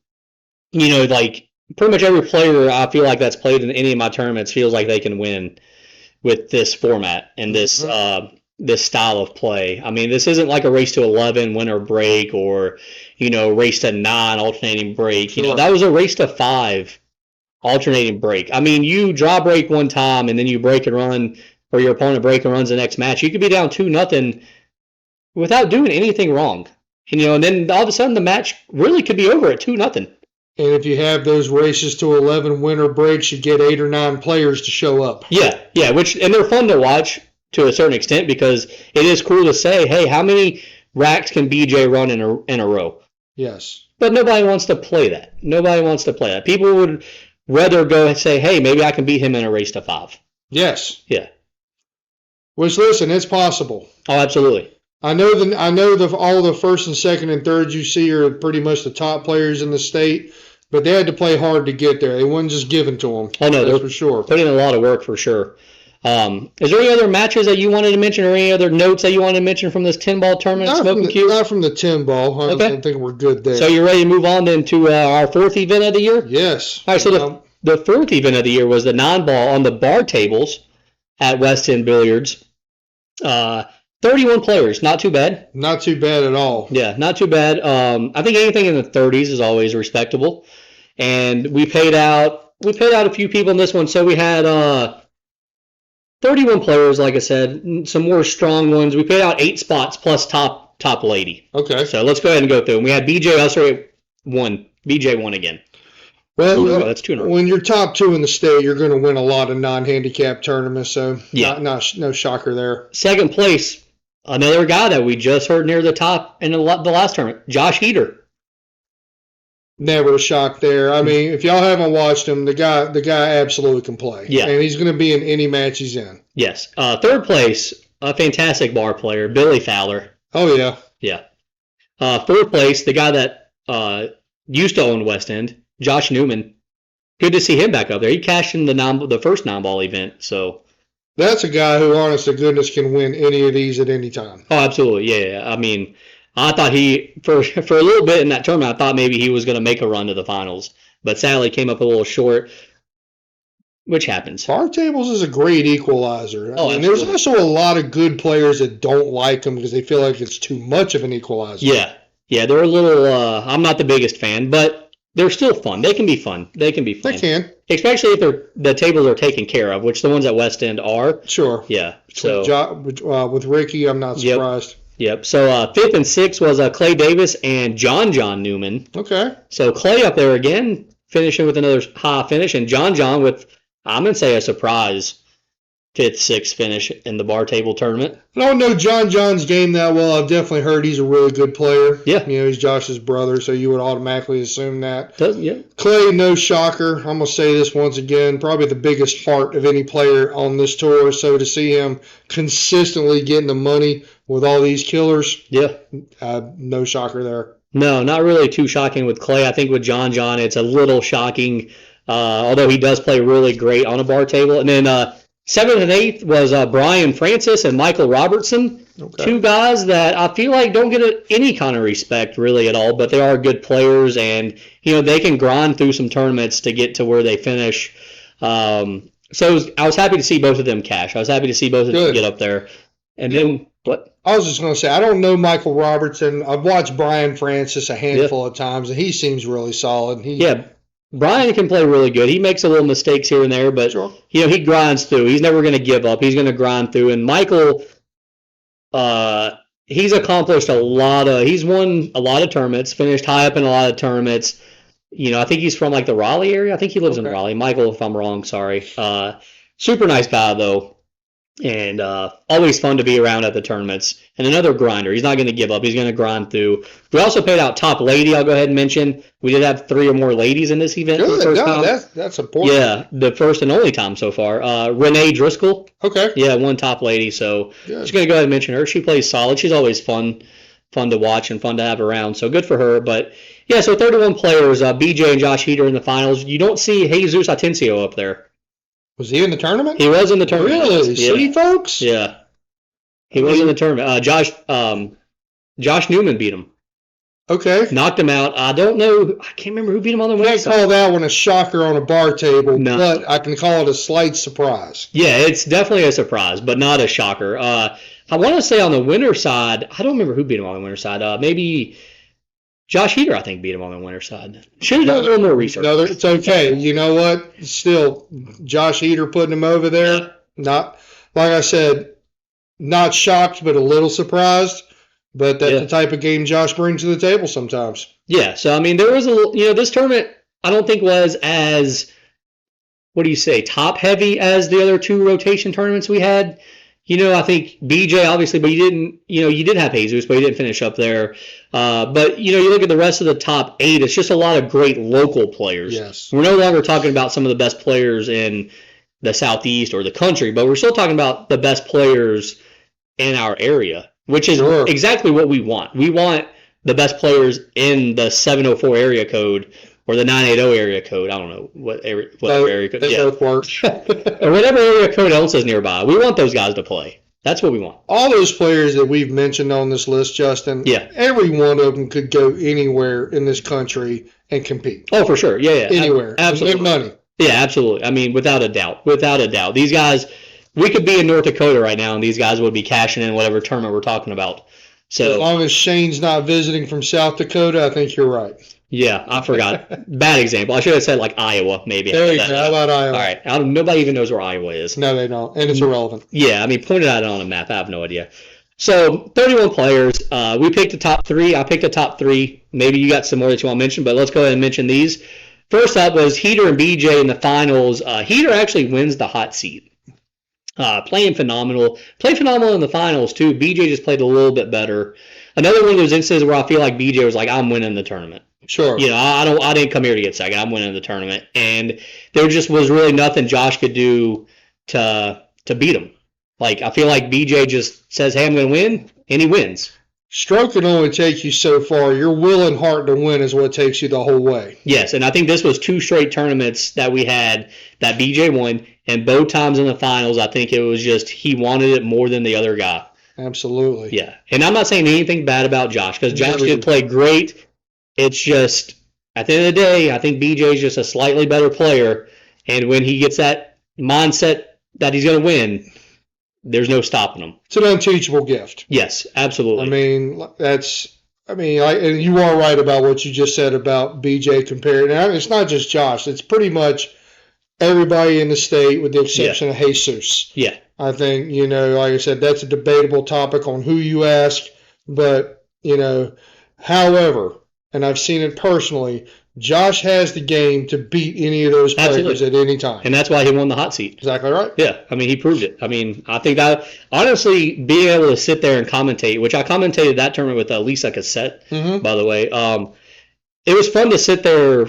pretty much every player I feel like that's played in any of my tournaments feels like they can win with this format and this this style of play. I mean, this isn't like a race to 11 winner break or race to 9 alternating break. Sure. That was a race to 5 alternating break. I mean, you draw break one time and then you break and run, or your opponent break and runs the next match. You could be down 2-0 without doing anything wrong. And then all of a sudden the match really could be over at 2-0. And if you have those races to 11 winner breaks, you get 8 or 9 players to show up. Yeah, and they're fun to watch to a certain extent because it is cool to say, hey, how many racks can BJ run in a row? Yes. But nobody wants to play that. People would rather go and say, hey, maybe I can beat him in a race to 5. Yes. Yeah. Which, listen, it's possible. Oh, absolutely. I know all the first and second and thirds you see are pretty much the top players in the state, but they had to play hard to get there. They wasn't just given to them. Oh, no, that's for sure. Putting in a lot of work for sure. Is there any other matches that you wanted to mention or any other notes that you wanted to mention from this 10-ball tournament? Not from the 10-ball. I don't think we're good there. So you're ready to move on then to our 4th event of the year? Yes. All right, so the 4th event of the year was the 9-ball on the bar tables at West End Billiards. 31 players, not too bad. Not too bad at all. Yeah, not too bad. I think anything in the 30s is always respectable. And we paid out a few people in this one. So we had 31 players, like I said, some more strong ones. We paid out 8 spots plus top lady. Okay. So let's go ahead and go through them. We had BJ Ussery won. BJ won again. Well, that's 2 in a row. When you're top 2 in the state, you're going to win a lot of non-handicap tournaments. So yeah, no shocker there. Second place, another guy that we just heard near the top in the last tournament, Josh Heater. Never a shock there. I mean, if y'all haven't watched him, the guy absolutely can play. Yeah. And he's going to be in any match he's in. Yes. Third place, a fantastic bar player, Billy Fowler. Oh, yeah. Yeah. Fourth place, the guy that used to own West End, Josh Newman. Good to see him back up there. He cashed in the first 9-ball event, so. That's a guy who, honest to goodness, can win any of these at any time. Oh, absolutely. Yeah. I mean, I thought for a little bit in that tournament, I thought maybe he was going to make a run to the finals, but sadly came up a little short, which happens. Bar tables is a great equalizer. Oh, and there's also a lot of good players that don't like them because they feel like it's too much of an equalizer. Yeah, they're a little. I'm not the biggest fan, but they're still fun. They can be fun. They can, especially if the tables are taken care of, which the ones at West End are. Sure. Yeah. With Ricky, I'm not surprised. Yep. So 5th and 6th was Clay Davis and John Newman. Okay. So Clay up there again, finishing with another high finish, and John with, I'm going to say, a surprise 5th, 6th finish in the bar table tournament. I don't know John's game that well. I've definitely heard he's a really good player. Yeah. He's Josh's brother, so you would automatically assume that. Yeah. Clay, no shocker. I'm going to say this once again, probably the biggest heart of any player on this tour. So to see him consistently getting the money with all these killers, no shocker there. No, not really too shocking with Clay. I think with John, it's a little shocking, although he does play really great on a bar table. And then 7th and 8th was Brian Francis and Michael Robertson. Okay. 2 guys that I feel like don't get any kind of respect really at all, but they are good players, and they can grind through some tournaments to get to where they finish. So I was happy to see both of them cash. I was happy to see both of them get up there. And then what? I was just going to say, I don't know Michael Robertson. I've watched Brian Francis a handful of times, and he seems really solid. Brian can play really good. He makes a little mistakes here and there, but he grinds through. He's never going to give up. He's going to grind through. And Michael, he's accomplished he's won a lot of tournaments, finished high up in a lot of tournaments. I think he's from like the Raleigh area. I think he lives in Raleigh. Michael, if I'm wrong, sorry. Super nice guy though. And always fun to be around at the tournaments. And another grinder. He's not going to give up. He's going to grind through. We also paid out top lady, I'll go ahead and mention. We did have 3 or more ladies in this event. Good. That's important. Yeah, the first and only time so far. Renee Driscoll. Okay. Yeah, won top lady. So just going to go ahead and mention her. She plays solid. She's always fun to watch and fun to have around. So good for her. But yeah, so 31 players. BJ and Josh Heater in the finals. You don't see Jesus Atencio up there. Was he in the tournament? He was in the tournament. Really? Yeah. See, folks? Yeah. He was in the tournament. Josh Newman beat him. Okay. Knocked him out. I don't know. I can't remember who beat him on the winner's side. I can't call that one a shocker on a bar table, No. but I can call it a slight surprise. Yeah, it's definitely a surprise, but not a shocker. I want to say on the winner's side, I don't remember who beat him on the winner's side. Maybe Josh Heater, I think, beat him on the winner's side. Should have done a little more research. No, it's okay. You know what? Still, Josh Heater putting him over there. Not, like I said, not shocked, but a little surprised. But that's the type of game Josh brings to the table sometimes. Yeah. So, I mean, there was this tournament I don't think was as, top heavy as the other 2 rotation tournaments we had. I think BJ, obviously, but you did have Jesus, but he didn't finish up there. But, you look at the rest of the top 8, it's just a lot of great local players. Yes. We're no longer talking about some of the best players in the Southeast or the country, but we're still talking about the best players in our area, which is exactly what we want. We want the best players in the 704 area code or the 980 area code. I don't know what area code. They both work. Or whatever area code else is nearby. We want those guys to play. That's what we want. All those players that we've mentioned on this list, Justin, every one of them could go anywhere in this country and compete. Oh, for sure. Yeah. Anywhere. Absolutely. Make money. Yeah, absolutely. I mean, without a doubt. Without a doubt. These guys, we could be in North Dakota right now, and these guys would be cashing in whatever tournament we're talking about. So, as long as Shane's not visiting from South Dakota, I think you're right. Yeah, I forgot. Bad example. I should have said like Iowa, maybe. There you go. How about Iowa? All right. Nobody even knows where Iowa is. No, they don't. And it's irrelevant. Yeah, I mean, pointed at it on a map. I have no idea. So, 31 players. We picked the top 3. I picked the top 3. Maybe you got some more that you want to mention, but let's go ahead and mention these. First up was Heater and BJ in the finals. Heater actually wins the hot seat. Playing phenomenal. Played phenomenal in the finals, too. BJ just played a little bit better. Another one of those instances where I feel like BJ was like, I'm winning the tournament. Sure. I didn't come here to get second. I'm winning the tournament. And there just was really nothing Josh could do to beat him. Like, I feel like BJ just says, hey, I'm going to win, and he wins. Stroke can only take you so far. Your will and heart to win is what takes you the whole way. Yes, and I think this was 2 straight tournaments that we had that BJ won, and both times in the finals, I think it was just he wanted it more than the other guy. Absolutely. Yeah, and I'm not saying anything bad about Josh, because Josh did play great. It's just, at the end of the day, I think BJ is just a slightly better player, and when he gets that mindset that he's going to win, there's no stopping him. It's an unteachable gift. Yes, absolutely. I mean, and you are right about what you just said about BJ compared. And it's not just Josh. It's pretty much everybody in the state with the exception of Jesus. Yeah. I think, like I said, that's a debatable topic on who you ask. But, however, and I've seen it personally, Josh has the game to beat any of those players at any time. And that's why he won the hot seat. Exactly right. Yeah, I mean, he proved it. I mean, I think that, honestly, being able to sit there and commentate, which I commentated that tournament with Lisa Cassette, by the way, it was fun to sit there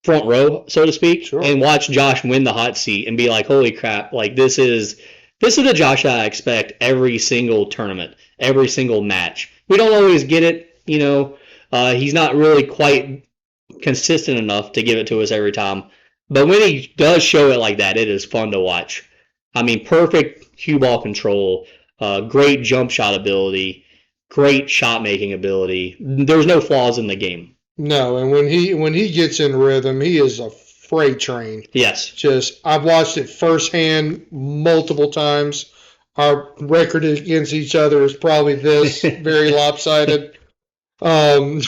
front row, so to speak, and watch Josh win the hot seat and be like, holy crap, like this is the Josh I expect every single tournament, every single match. We don't always get it, he's not really quite consistent enough to give it to us every time. But when he does show it like that, it is fun to watch. I mean, perfect cue ball control, great jump shot ability, great shot making ability. There's no flaws in the game. No, and when he gets in rhythm, he is a freight train. Yes. I've watched it firsthand multiple times. Our record against each other is probably this, very lopsided. And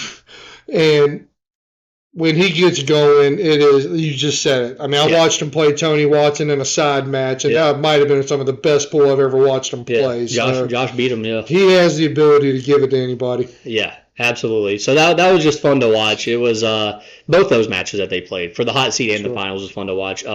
when he gets going, it is, you just said it. I mean, I watched him play Tony Watson in a side match, and that might have been some of the best pool I've ever watched him play. So Josh beat him, He has the ability to give it to anybody. Yeah, absolutely. So that was just fun to watch. It was both those matches that they played for the hot seat and the finals was fun to watch.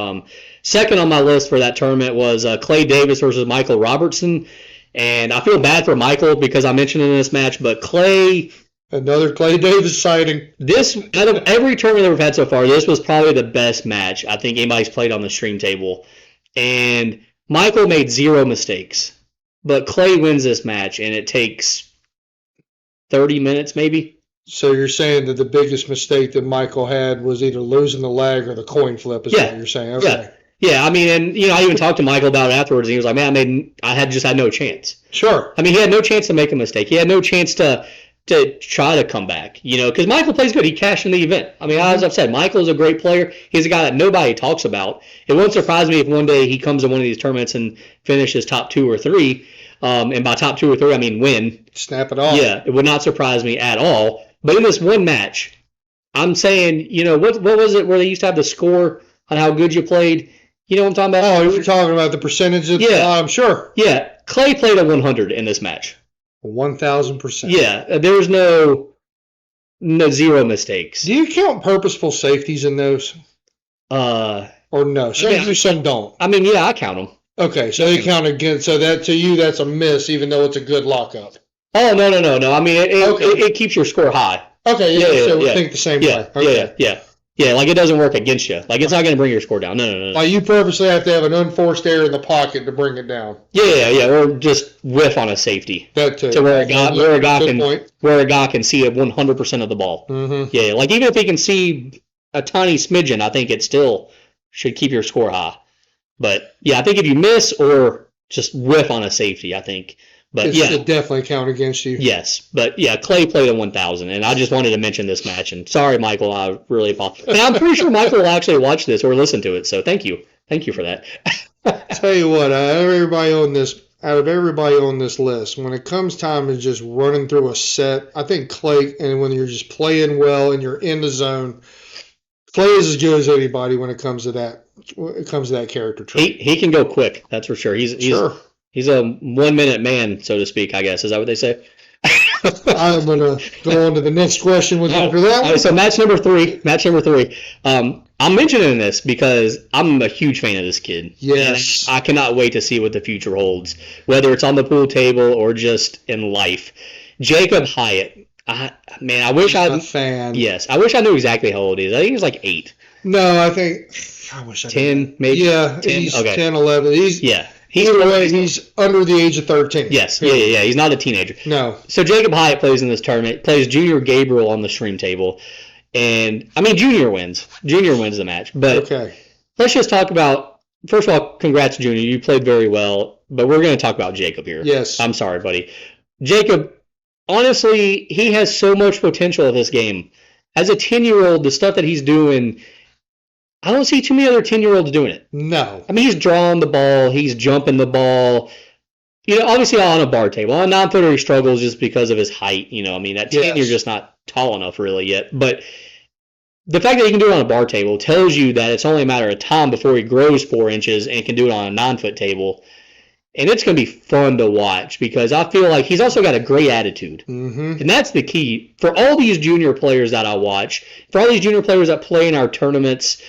Second on my list for that tournament was Clay Davis versus Michael Robertson. And I feel bad for Michael because I mentioned it in this match, but Clay... Another Clay Davis sighting. This, out of every tournament that we've had so far, this was probably the best match I think anybody's played on the stream table. And Michael made 0 mistakes. But Clay wins this match, and it takes 30 minutes maybe. So you're saying that the biggest mistake that Michael had was either losing the leg or the coin flip is what you're saying? Okay. Yeah, I mean, and I even talked to Michael about it afterwards, and he was like, man, I just had no chance. Sure. I mean, he had no chance to make a mistake. He had no chance to try to come back, because Michael plays good. He cashed in the event. I mean, as I've said, Michael's a great player. He's a guy that nobody talks about. It won't surprise me if one day he comes to one of these tournaments and finishes top 2 or 3. And by top 2 or 3, I mean win. Snap it off. Yeah, it would not surprise me at all. But in this one match, I'm saying, what was it where they used to have the score on how good you played? You know what I'm talking about? Oh, you're talking about the percentage of the time? Sure. Yeah, Clay played a 100 in this match. 1,000%. Yeah, there was no 0 mistakes. Do you count purposeful safeties in those? Or no? Some do, some don't. I mean, I count them. Okay, so they count again. So that to you, that's a miss, even though it's a good lockup. Oh no! I mean, it keeps your score high. Okay, so we think the same way. Okay. Yeah. Like it doesn't work against you. Like it's not going to bring your score down. No. Like you purposely have to have an unforced error in the pocket to bring it down. Yeah. Or just whiff on a safety. That too. To where a guy can see 100% of the ball. Mm-hmm. Yeah. Like even if he can see a tiny smidgen, I think it still should keep your score high. But yeah, I think if you miss or just whiff on a safety, I think. But it should definitely count against you. Yes, but Clay played a 1,000, and I just wanted to mention this match. And sorry, Michael, I really apologize. And I'm pretty sure Michael will actually watch this or listen to it. So thank you for that. Tell you what, out of everybody on this list, when it comes time to just running through a set, I think Clay, and when you're just playing well and you're in the zone, Clay is as good as anybody when it comes to that. When it comes to that character trait. He can go quick. That's for sure. He's a 1 minute man, so to speak, I guess. Is that what they say? I'm going to go on to the next question with you for that one. So match number three. I'm mentioning this because I'm a huge fan of this kid. Yes. And I cannot wait to see what the future holds, whether it's on the pool table or just in life. Jacob Hyatt. I wish I... I'm a fan. Yes. I wish I knew exactly how old he is. I think he's like 8. No, I wish I 10, maybe? Yeah, 10? He's 10, 11. He's under the age of 13. Yes, yeah. He's not a teenager. No. So Jacob Hyatt plays in this tournament, plays Junior Gabriel on the stream table. And, Junior wins. Junior wins the match. But let's just talk about, first of all, congrats, Junior. You played very well. But we're going to talk about Jacob here. Yes. I'm sorry, buddy. Jacob, honestly, he has so much potential in this game. As a 10-year-old, the stuff that he's doing... I don't see too many other 10-year-olds doing it. No. He's drawing the ball. He's jumping the ball. Obviously on a bar table. On a non-footer, he struggles just because of his height. At 10, you're just not tall enough really yet. But the fact that he can do it on a bar table tells you that it's only a matter of time before he grows 4 inches and can do it on a 9-foot table. And it's going to be fun to watch because I feel like he's also got a great attitude. Mm-hmm. And that's the key. For all these junior players that I watch, for all these junior players that play in our tournaments,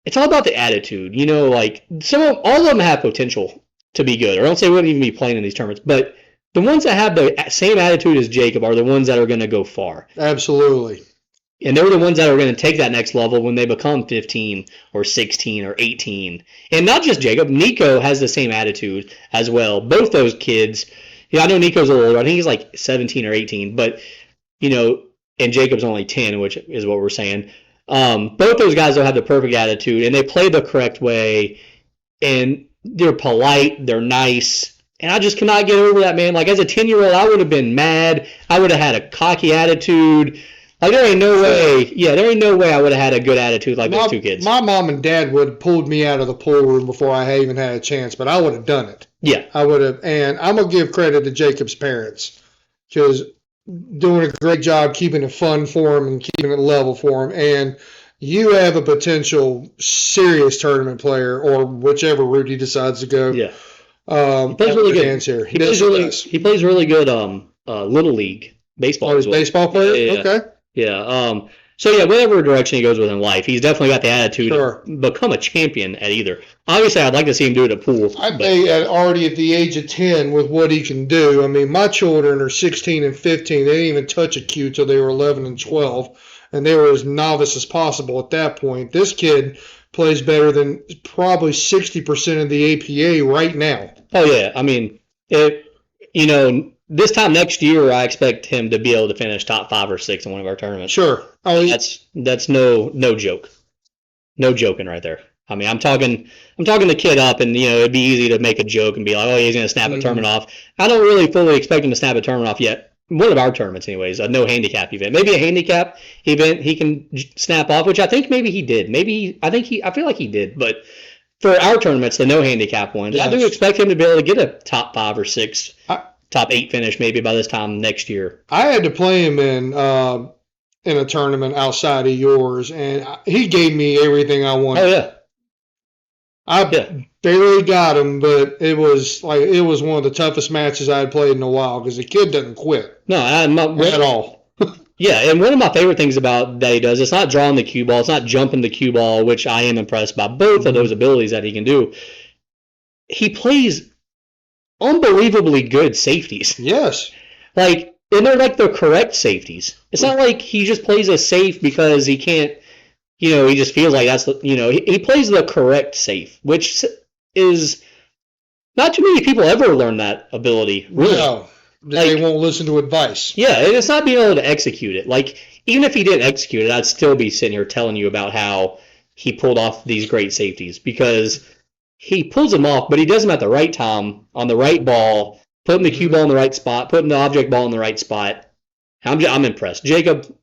it's all about the attitude. All of them have potential to be good. Or I don't say we wouldn't even be playing in these tournaments. But the ones that have the same attitude as Jacob are the ones that are going to go far. Absolutely. And they're the ones that are going to take that next level when they become 15 or 16 or 18. And not just Jacob. Nico has the same attitude as well. Both those kids. I know Nico's a little older. I think he's like 17 or 18. But, and Jacob's only 10, which is what we're saying. Both those guys will have the perfect attitude, and they play the correct way, and they're polite, they're nice, and I just cannot get over that, man. Like, as a 10-year-old, I would have been mad. I would have had a cocky attitude. Like there ain't no way. Yeah, there ain't no way I would have had a good attitude like those two kids. My mom and dad would have pulled me out of the pool room before I even had a chance, but I would have done it. Yeah, I would have, and I'm gonna give credit to Jacob's parents because doing a great job keeping it fun for him and keeping it level for him. And you have a potential serious tournament player, or whichever route he decides to go. Yeah, he plays really good. Here. He plays really good. Little league baseball. Oh, he's a baseball player. Yeah. Okay. Yeah. So yeah, whatever direction he goes with in life, he's definitely got the attitude to become a champion at either. Obviously, I'd like to see him do it at pool. I think already at the age of 10 with what he can do. I mean, my children are 16 and 15. They didn't even touch a cue till they were 11 and 12, and they were as novice as possible at that point. This kid plays better than probably 60% of the APA right now. Oh yeah, I mean, this time next year, I expect him to be able to finish top 5 or 6 in one of our tournaments. Sure. Oh, that's no joke. No joking right there. I mean, I'm talking the kid up, and it'd be easy to make a joke and be like, oh, he's going to snap a tournament off. I don't really fully expect him to snap a tournament off yet. One of our tournaments, anyways, a no handicap event. Maybe a handicap event he can snap off, which I think maybe he did. I feel like he did, but for our tournaments, the no handicap ones, I do expect him to be able to get a top 5 or 6. Top 8 finish maybe by this time next year. I had to play him in a tournament outside of yours, and he gave me everything I wanted. Oh yeah, I barely got him, but it was one of the toughest matches I had played in a while because the kid doesn't quit. No, at all. Yeah, and one of my favorite things about that he does, it's not drawing the cue ball, it's not jumping the cue ball, which I am impressed by both of those abilities that he can do. He plays unbelievably good safeties. Yes. And they're like the correct safeties. It's not like he just plays a safe because he can't, he just feels like that's he plays the correct safe, which is not too many people ever learn that ability, really. No, they won't listen to advice. Yeah, and it's not being able to execute it. Even if he didn't execute it, I'd still be sitting here telling you about how he pulled off these great safeties because he pulls them off, but he does them at the right time, on the right ball, putting the cue ball in the right spot, putting the object ball in the right spot. I'm impressed. Jacob,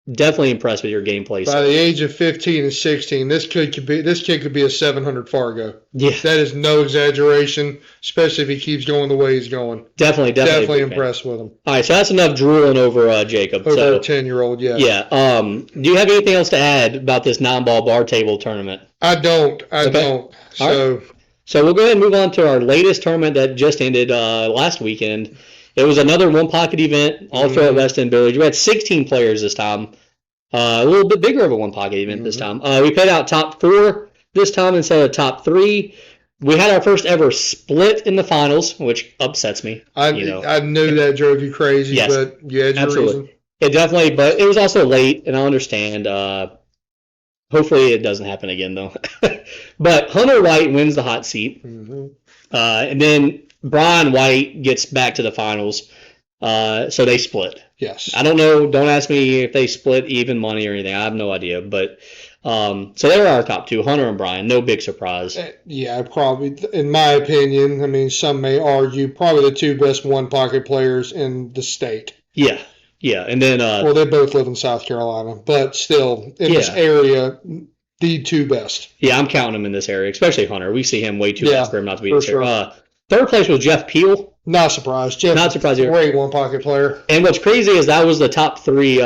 definitely impressed with your gameplay. By the age of 15 and 16, this kid could be a 700 Fargo. Yeah. That is no exaggeration, especially if he keeps going the way he's going. Definitely impressed with him. All right, so that's enough drooling over Jacob. Over a 10-year-old, yeah. Yeah. Do you have anything else to add about this 9-ball bar table tournament? I don't. So we'll go ahead and move on to our latest tournament that just ended last weekend. It was another one-pocket event, also at West End Village. We had 16 players this time. A little bit bigger of a one-pocket event this time. We played out top 4 this time instead of top 3. We had our first ever split in the finals, which upsets me. I knew that drove you crazy, yes, but you had your reason. It definitely, but it was also late, and I understand. Hopefully it doesn't happen again, though. But Hunter White wins the hot seat. And then Brian White gets back to the finals. So they split. Yes. I don't know. Don't ask me if they split even money or anything. I have no idea. But so they were our top 2, Hunter and Brian. No big surprise. Yeah, probably, in my opinion, I mean, some may argue, probably the 2 best one-pocket players in the state. Yeah. Yeah, and then well, they both live in South Carolina, but still in this area, the 2 best. Yeah, I'm counting him in this area, especially Hunter. We see him way too fast for him not to be in this area. 3rd place was Jeff Peel. Not surprised. Jeff, not surprised either. Great one-pocket player. And what's crazy is that was the top 3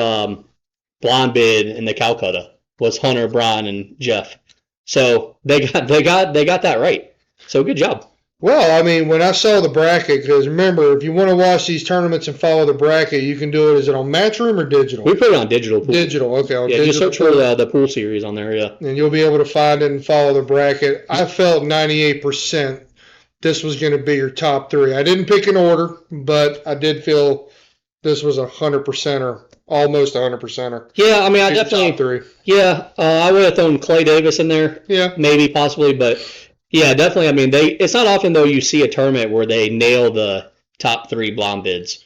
blind bid in the Calcutta was Hunter, Brian, and Jeff. So they got that right. So good job. Well, I mean, when I saw the bracket, because remember, if you want to watch these tournaments and follow the bracket, you can do it. Is it on Matchroom or digital? We put it on digital. Pool. Digital, okay. Digital just search for the pool series on there, yeah. And you'll be able to find it and follow the bracket. I felt 98% this was going to be your top 3. I didn't pick an order, but I did feel this was 100%er, almost 100%er. Yeah, I mean, I definitely. Top 3. Yeah, I would have thrown Clay Davis in there. Yeah. Maybe, possibly, but. Yeah, definitely. I mean, it's not often, though, you see a tournament where they nail the top 3 blind bids.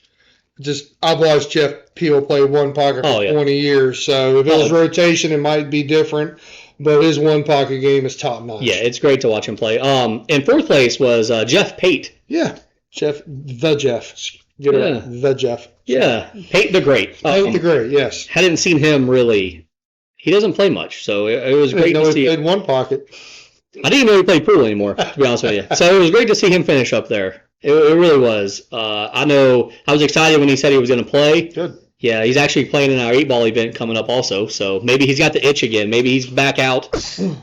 I've watched Jeff Peel play one-pocket for 20 years, so if it was rotation, it might be different, but his one-pocket game is top-notch. Yeah, it's great to watch him play. In 4th place was Jeff Pate. Yeah, Jeff. Get it right. The Jeff. Yeah. Pate the Great. Pate the Great, yes. Hadn't seen him really. He doesn't play much, so it was great to see. He played one pocket. I didn't even know he played pool anymore, to be honest with you. So it was great to see him finish up there. It really was. I know I was excited when he said he was going to play. Good. Yeah, he's actually playing in our 8-ball event coming up also. So maybe he's got the itch again. Maybe he's back out.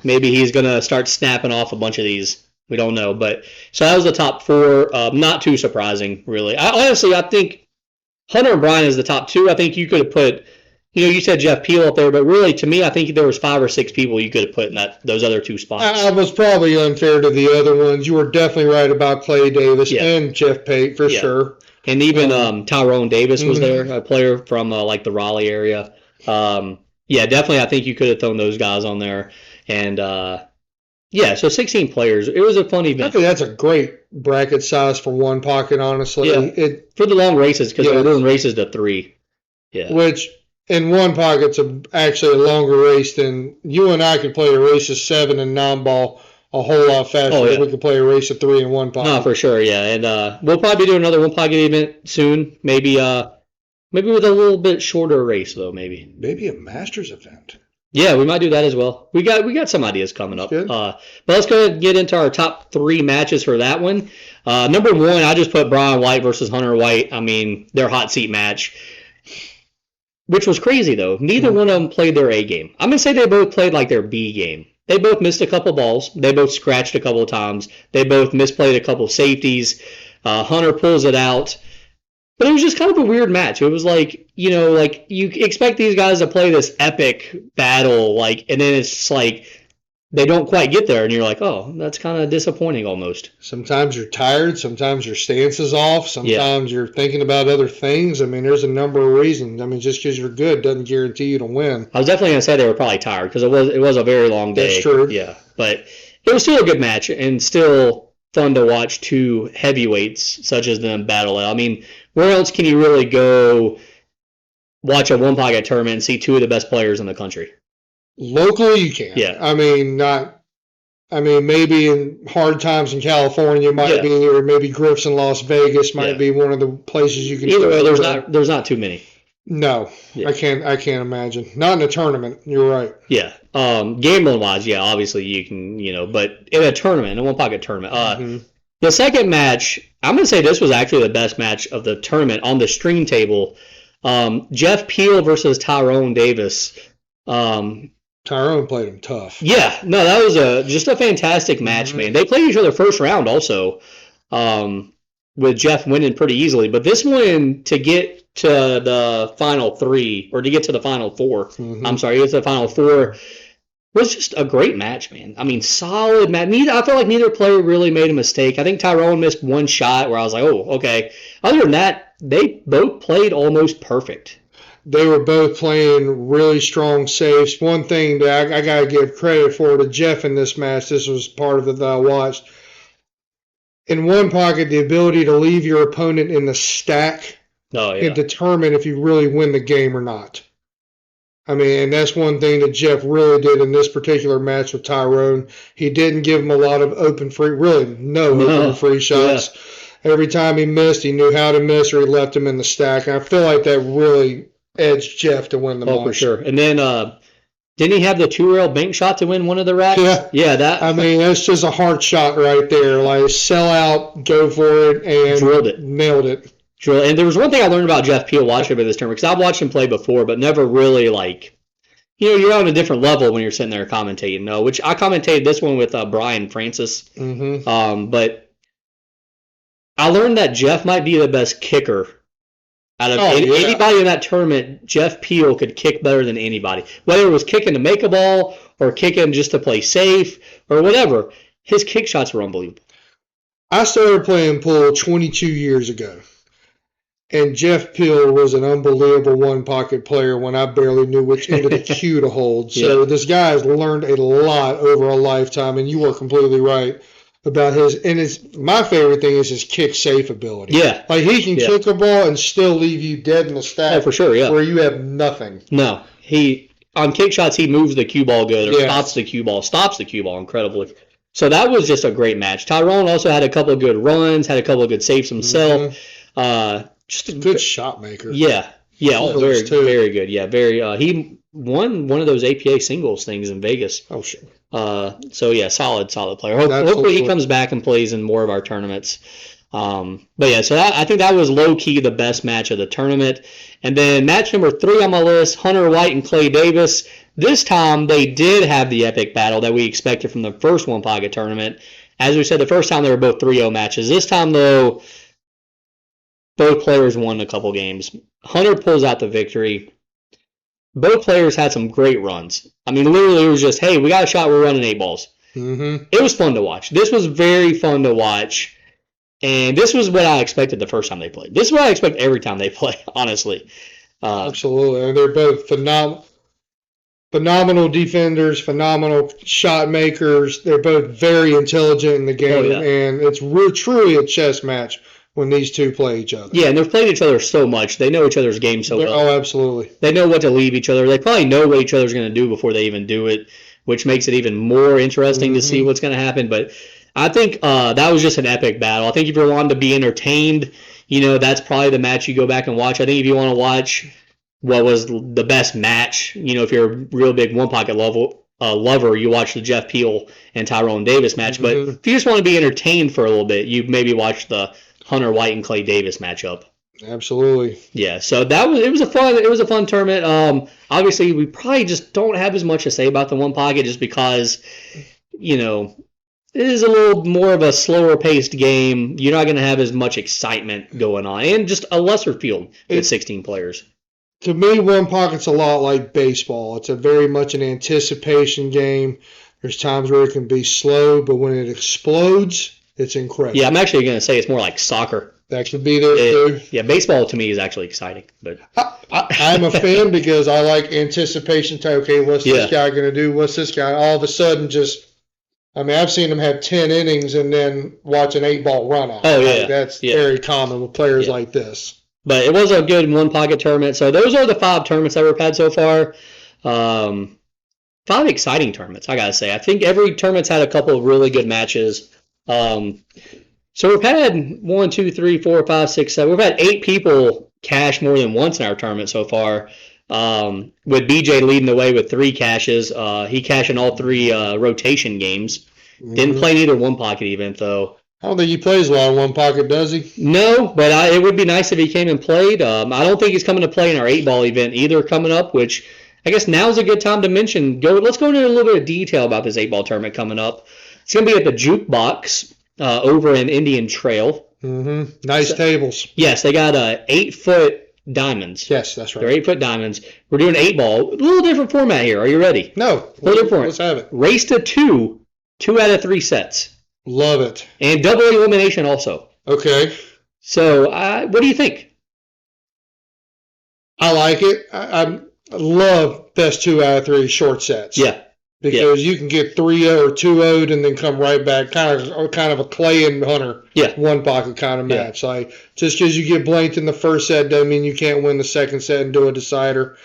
Maybe he's going to start snapping off a bunch of these. We don't know. But so that was the top 4. Not too surprising, really. I think Hunter and Brian is the top 2. I think you could have put, you said Jeff Peel up there, but really to me, I think there was 5 or 6 people you could have put in those other 2 spots. I was probably unfair to the other ones. You were definitely right about Clay Davis and Jeff Pate for sure. And even Tyrone Davis was there, a player from like the Raleigh area. Definitely I think you could have thrown those guys on there. And so 16 players. It was a fun event. I think that's a great bracket size for one pocket, honestly. Yeah, for the long races, because they're doing races to 3. Yeah. Which, in one pocket's actually a longer race than you and I could play a race of 7 and 9-ball a whole lot faster than we could play a race of 3 in one pocket. No, for sure, yeah. And we'll probably do another one pocket event soon. Maybe with a little bit shorter race though. Maybe a Masters event. Yeah, we might do that as well. We got some ideas coming up. But let's go ahead and get into our top 3 matches for that one. Number 1, I just put Brian White versus Hunter White. I mean, their hot seat match, which was crazy though. Neither one of them played their A game. I'm gonna say they both played like their B game. They both missed a couple balls. They both scratched a couple of times. They both misplayed a couple of safeties. Hunter pulls it out. But it was just kind of a weird match. It was like, like you expect these guys to play this epic battle, and then it's like they don't quite get there, and you're like, oh, that's kind of disappointing almost. Sometimes you're tired. Sometimes your stance is off. Sometimes you're thinking about other things. I mean, there's a number of reasons. I mean, just because you're good doesn't guarantee you to win. I was definitely going to say they were probably tired because it was a very long day. That's true. Yeah, but it was still a good match and still fun to watch 2 heavyweights such as them battle out. I mean, where else can you really go watch a one-pocket tournament and see 2 of the best players in the country? Locally, you can. Yeah. I mean, maybe in hard times in California might be, or maybe Griff's in Las Vegas might be one of the places you can. Either way, there's not too many. No, I can't imagine. Not in a tournament. You're right. Yeah. Gambling wise, obviously you can, but in a tournament, in a one-pocket tournament. The second match, I'm going to say this was actually the best match of the tournament on the stream table. Jeff Peel versus Tyrone Davis. Tyrone played him tough. Yeah, no, that was just a fantastic match, man. They played each other first round also, with Jeff winning pretty easily. But this one, to get to the final 3, or to get to the final 4, I'm sorry, get to the final 4, was just a great match, man. I mean, solid match. I felt like neither player really made a mistake. I think Tyrone missed one shot where I was like, oh, okay. Other than that, they both played almost perfect. They were both playing really strong saves. One thing that I got to give credit for to Jeff in this match, this was part of it that I watched. In one pocket, the ability to leave your opponent in the stack and determine if you really win the game or not. I mean, and that's one thing that Jeff really did in this particular match with Tyrone. He didn't give him a lot of open free shots. Yeah. Every time he missed, he knew how to miss, or he left him in the stack. And I feel like that really edged Jeff to win the match. Oh, for sure. And then didn't he have the 2-rail bank shot to win one of the racks? Yeah. Yeah, that. I mean, that's just a hard shot right there. Like, sell out, go for it, and drilled it. Nailed it. And there was one thing I learned about Jeff Peel watching him in this tournament, because I've watched him play before, but never really, you're on a different level when you're sitting there commentating. Which I commentated this one with Brian Francis. But I learned that Jeff might be the best kicker. Out of anybody in that tournament, Jeff Peel could kick better than anybody. Whether it was kicking to make a ball or kicking just to play safe or whatever, his kick shots were unbelievable. I started playing pool 22 years ago. And Jeff Peel was an unbelievable one-pocket player when I barely knew which end of the cue to hold. So this guy has learned a lot over a lifetime, and you are completely right about his. And my favorite thing is his kick-safe ability. Yeah. Like, he can kick a ball and still leave you dead in the stack. Oh, for sure, yeah. Where you have nothing. No. On kick shots, he moves the cue ball good, or stops the cue ball incredibly. So that was just a great match. Tyrone also had a couple of good runs, had a couple of good saves himself. Just a good shot maker. Yeah. Very good. Yeah, very. He won one of those APA singles things in Vegas. Oh, sure. So yeah, solid player. Hopefully he comes back and plays in more of our tournaments. But yeah, so I think that was low key the best match of the tournament. And then match number 3 on my list, Hunter White and Clay Davis. This time they did have the epic battle that we expected from the first One Pocket tournament. As we said, the first time they were both 3-0 matches. This time though, both players won a couple games. Hunter pulls out the victory. Both players had some great runs. I mean, literally it was just, hey, we got a shot, we're running 8 balls. Mm-hmm. It was fun to watch. This was very fun to watch. And this was what I expected the first time they played. This is what I expect every time they play, honestly. Absolutely. And they're both phenomenal defenders, phenomenal shot makers. They're both very intelligent in the game. And it's truly a chess match when these two play each other. Yeah, and they've played each other so much. They know each other's game so well. Oh, absolutely. They know what to leave each other. They probably know what each other's going to do before they even do it, which makes it even more interesting to see what's going to happen. But I think that was just an epic battle. I think if you're wanting to be entertained, that's probably the match you go back and watch. I think if you want to watch what was the best match, if you're a real big One Pocket lover, you watch the Jeff Peel and Tyrone Davis match. But if you just want to be entertained for a little bit, you maybe watch the Hunter White and Clay Davis matchup. Absolutely. Yeah, so it was a fun tournament. Obviously we probably just don't have as much to say about the One Pocket just because, it is a little more of a slower paced game. You're not going to have as much excitement going on, and just a lesser field with 16 players. To me, One Pocket's a lot like baseball. It's a very much an anticipation game. There's times where it can be slow, but when it explodes, it's incredible. Yeah, I'm actually going to say it's more like soccer. That could be there too. Yeah, baseball to me is actually exciting. But I'm a fan because I like anticipation. Okay, what's this guy going to do? What's this guy? All of a sudden, I've seen them have 10 innings and then watch an 8-ball run out. Oh, yeah. That's very common with players like this. But it was a good One Pocket tournament. So those are the 5 tournaments that we've had so far. 5 exciting tournaments, I got to say. I think every tournament's had a couple of really good matches. So we've had 1, 2, 3, 4, 5, 6, 7. We've had 8 people cash more than once in our tournament so far. With BJ leading the way with 3 cashes. He cashed in all 3 rotation games. Didn't play neither One Pocket event though. I don't think he plays a lot of One Pocket, does he? No, but it would be nice if he came and played. I don't think he's coming to play in our 8-ball event either coming up, which I guess now's a good time to mention. Let's go into a little bit of detail about this 8-ball tournament coming up. It's going to be at the Jukebox over in Indian Trail. Nice tables. Yes, they got 8-foot diamonds. Yes, that's right. They're 8-foot diamonds. We're doing 8-ball. A little different format here. Are you ready? No. Let's have it. Race to 2 out of 3 sets. Love it. And double elimination also. Okay. So, what do you think? I like it. I love best 2 out of 3 short sets. Yeah. Because you can get 3-0 or 2-0'd and then come right back. Kind of a Clay and Hunter One Pocket kind of match. Like just because you get blanked in the first set doesn't mean you can't win the second set and do a decider.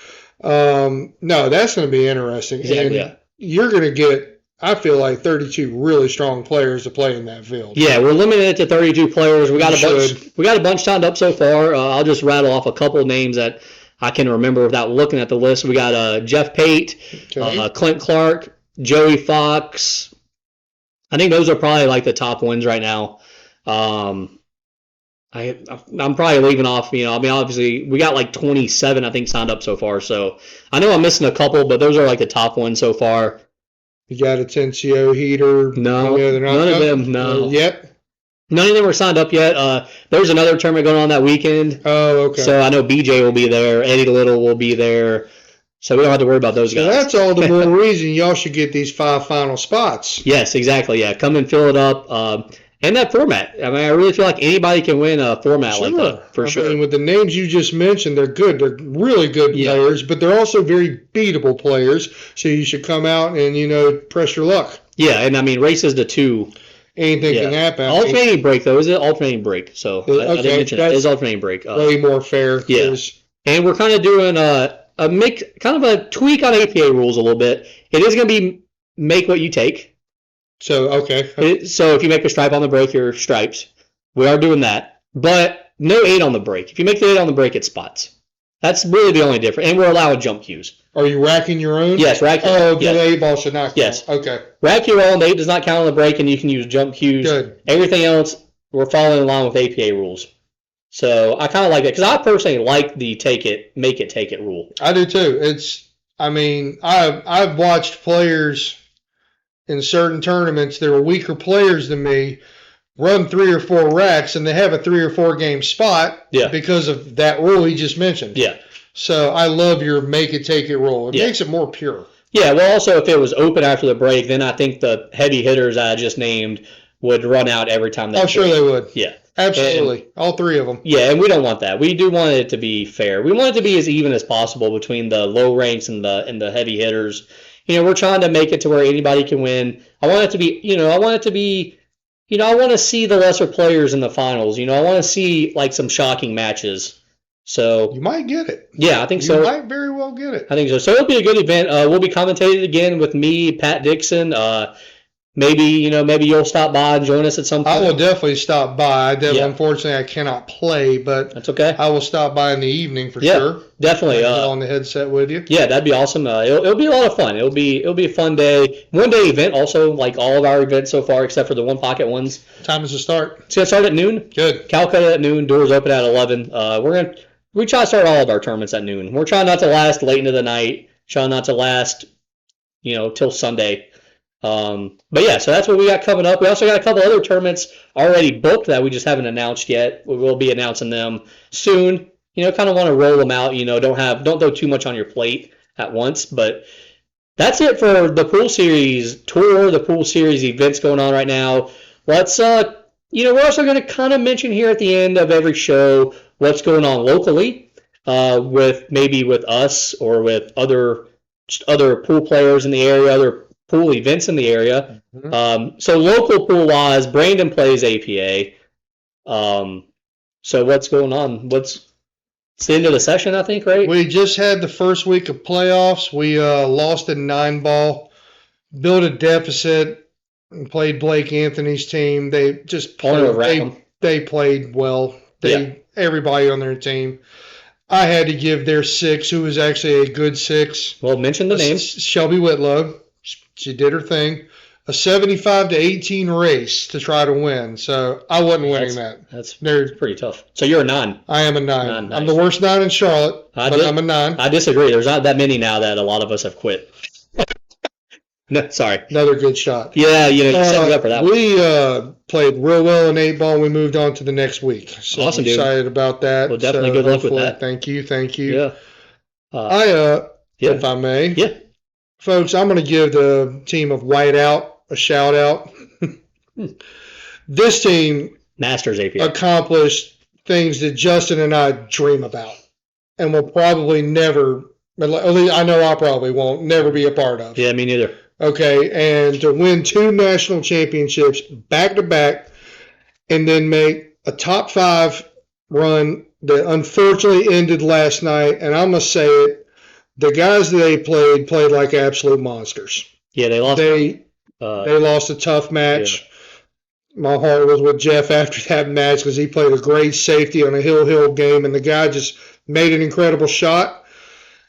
No, that's going to be interesting. Exactly. And you're going to get, I feel like, 32 really strong players to play in that field. Yeah, we're limited it to 32 players. We got a bunch signed up so far. I'll just rattle off a couple of names that I can remember without looking at the list. We got Jeff Pate, Clint Clark, Joey Fox. I think those are probably like the top ones right now. I'm probably leaving off, obviously we got like 27, I think, signed up so far. So I know I'm missing a couple, but those are like the top ones so far. You got Atencio, Heater? No, none of them, no. Yet? None of them were signed up yet. There's another tournament going on that weekend. Oh, okay. So I know BJ will be there. Eddie Little will be there. So we don't have to worry about those guys. So that's all the more reason y'all should get these 5 final spots. Yes, exactly. Yeah, come and fill it up. And that format. I mean, I really feel like anybody can win a format like that, for sure. I mean, with the names you just mentioned, they're good. They're really good players, but they're also very beatable players. So you should come out and, press your luck. Yeah, and I mean, races to 2. Anything can happen. Alternating break, though. Is it alternating break? So I didn't mention it. It is alternating break. Way more fair. Yeah. And we're kind of doing kind of a tweak on APA rules a little bit. It is going to be make what you take. So, okay. So if you make a stripe on the break, your stripes. We are doing that. But no 8 on the break. If you make the 8 on the break, it's spots. That's really the only difference. And we're allowing jump cues. Are you racking your own? Yes, rack your own. Oh, the 8 ball should not count. Yes. Okay. Rack your own. The 8 does not count on the break, and you can use jump cues. Good. Everything else, we're following along with APA rules. So I kind of like it because I personally like the make it, take it rule. I do too. I've watched players in certain tournaments that are weaker players than me run 3 or 4 racks, and they have a 3 or 4 game spot because of that rule he just mentioned. Yeah. So I love your make it, take it rule. It Yeah. makes it more pure. Yeah, well, also, if it was open after the break, then I think the heavy hitters I just named would run out every time they sure they would. Yeah. Absolutely. All 3 of them. Yeah, and we don't want that. We do want it to be fair. We want it to be as even as possible between the low ranks and the heavy hitters. We're trying to make it to where anybody can win. I want it to be, I want to see the lesser players in the finals. I want to see like some shocking matches. So you might get it. Yeah, I think so. You might very well get it. I think so. So it'll be a good event. We'll be commentated again with me, Pat Dixon. Maybe you'll stop by and join us at some point. I will definitely stop by. Unfortunately, I cannot play, but that's okay. I will stop by in the evening for sure. Definitely. On the headset with you. Yeah, that'd be awesome. It'll be a lot of fun. It'll be a fun day. 1 day event also, like all of our events so far, except for the One Pocket ones. Time is to start. It's gonna start at noon. Good. Calcutta at noon. Doors open at 11. We try to start all of our tournaments at noon. We're trying not to last late into the night. Trying not to last, till Sunday. But yeah, so that's what we got coming up. We also got a couple other tournaments already booked that we just haven't announced yet. We will be announcing them soon. Kind of want to roll them out. Don't throw too much on your plate at once. But that's it for the pool series tour, the pool series events going on right now. Let's we're also going to kind of mention here at the end of every show what's going on locally, with us or with other pool players in the area, other pool events in the area. Mm-hmm. So local pool wise, Brandon plays APA. So what's going on? It's the end of the session, I think, right? We just had the first week of playoffs. We lost in 9 ball, built a deficit, and played Blake Anthony's team. They just played. They played well. Everybody on their team. I had to give their 6, who was actually a good 6. Well, mention the name. Shelby Whitlow. She did her thing. A 75-18 race to try to win. So I wasn't winning that. That's pretty tough. So you're a 9. I am a 9. I'm the worst 9 in Charlotte, but I'm a 9. I disagree. There's not that many now that a lot of us have quit. No, sorry. Another good shot. Yeah, you set me up for that one. We played real well in 8 ball. We moved on to the next week. So awesome, I'm excited about that. Well, definitely good luck with that. Thank you. Yeah. If I may. Yeah. Folks, I'm going to give the team of Whiteout a shout out. This team Masters APA accomplished things that Justin and I dream about and will probably never, at least I know I probably won't, never be a part of. Yeah, me neither. Okay, and to win 2 national championships back-to-back and then make a top 5 run that unfortunately ended last night, and I'm going to say it, the guys that they played like absolute monsters. Yeah, they lost. They lost a tough match. Yeah. My heart was with Jeff after that match because he played a great safety on a hill game, and the guy just made an incredible shot.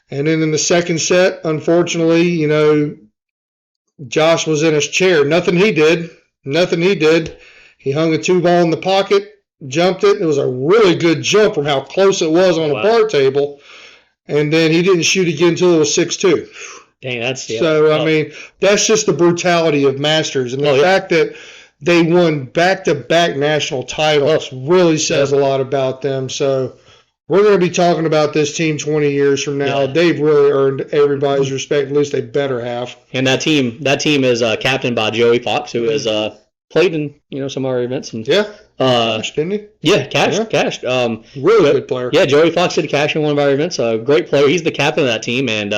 And then in the second set, unfortunately, Josh was in his chair. Nothing he did. He hung a 2 ball in the pocket, jumped it. It was a really good jump from how close it was on the bar table. And then he didn't shoot again until it was 6-2. Dang, that's so. I mean, that's just the brutality of Masters, and the fact that they won back-to-back national titles really says a lot about them. So we're going to be talking about this team 20 years from now. Yeah. They've really earned everybody's respect. At least they better have. And that team is captained by Joey Fox, who has played in some of our events. And, cashed, didn't he? Yeah, cashed. Really good player. Yeah, Joey Fox did cash in one of our events. A great player. He's the captain of that team, and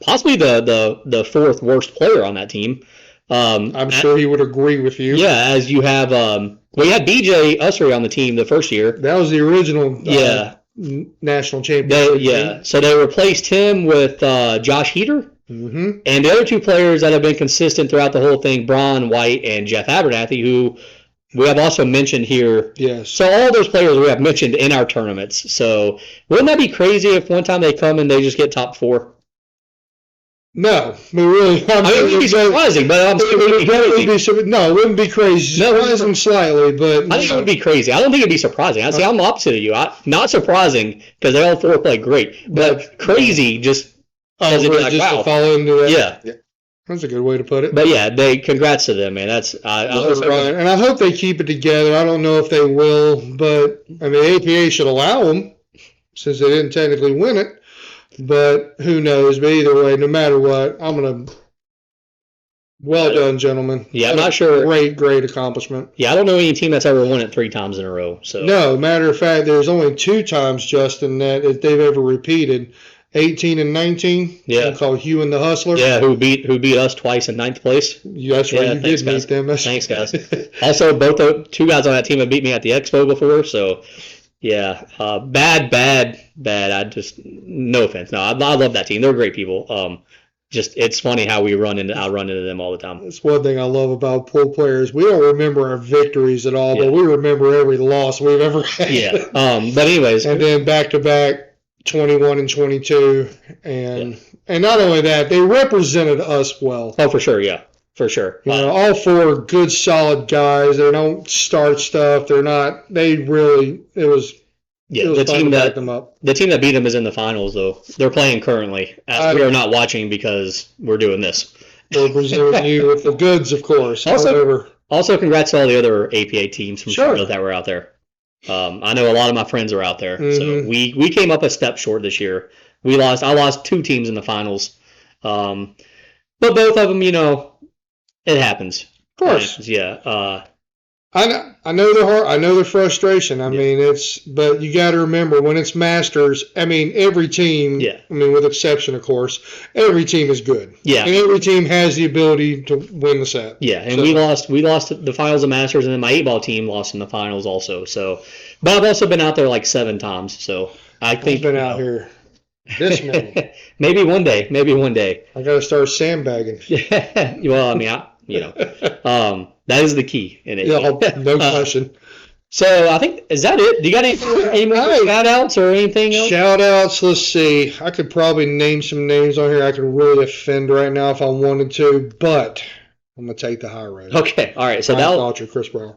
possibly the 4th worst player on that team. I'm sure he would agree with you. Yeah, as you have, we had BJ Ussery on the team the first year. That was the original national champion. So they replaced him with Josh Heater. Mm-hmm. And the other 2 players that have been consistent throughout the whole thing, Bron White and Jeff Abernathy, who we have also mentioned here. Yes. So all those players we have mentioned in our tournaments. So wouldn't that be crazy if one time they come and they just get top 4? No, but really, I mean, it would be surprising, but I'm saying it would be no, it wouldn't be crazy. No, Surprising slightly, but I think it would be crazy. I don't think it'd be surprising. I'm the opposite of you. Not surprising because they all 4 play great, but crazy just because it'd be like, wow. To fall into that. Yeah. That's a good way to put it. But yeah, congrats to them, man. That's and I hope they keep it together. I don't know if they will, but I mean, APA should allow them since they didn't technically win it. But who knows? But either way, no matter what, I'm gonna. Well done, gentlemen. Yeah, I'm not sure. Great accomplishment. Yeah, I don't know any team that's ever won it 3 times in a row. So no, matter of fact, there's only 2 times, Justin, that they've ever repeated. 18 and 19. Yeah. Called Hugh and the Hustler. Yeah, who beat us twice in 9th place. Yeah, that's right. You did meet them. Thanks, guys. Also, both 2 guys on that team have beat me at the Expo before, so yeah, bad. I just no offense. No, I love that team. They're great people. Just it's funny how I run into them all the time. That's one thing I love about pool players. We don't remember our victories at all, but we remember every loss we've ever had. Yeah. But anyways, and then back to back. 21 and 22, and not only that, they represented us well. Oh, for sure, yeah, for sure. You know, all 4 good, solid guys. They don't start stuff. They're not. They really. It was. Yeah, it was the fun team to that back them up. The team that beat them is in the finals, though. They're playing currently. We are not watching because we're doing this. We're presenting you with the goods, of course. Also, congrats to all the other APA teams from Charlotte that were out there. I know a lot of my friends are out there, so we came up a step short this year. I lost 2 teams in the finals, but both of them, it happens. Of course, yeah. I know their heart. I know their frustration. I mean, but you got to remember when it's Masters. I mean, every team. Yeah. I mean, with exception, of course, every team is good. Yeah. And every team has the ability to win the set. Yeah, and we lost the finals of Masters, and then my 8-ball team lost in the finals also. So, but I've also been out there like 7 times. So I think I've been out here this many. Maybe one day. I got to start sandbagging. Yeah. Well, I mean, that is the key in it. Yeah, no question. So I think, is that it? Do you got any more shout-outs or anything else? Shout-outs, let's see. I could probably name some names on here I could really offend right now if I wanted to, but I'm going to take the high road. Okay, all right. So you're Chris Brown.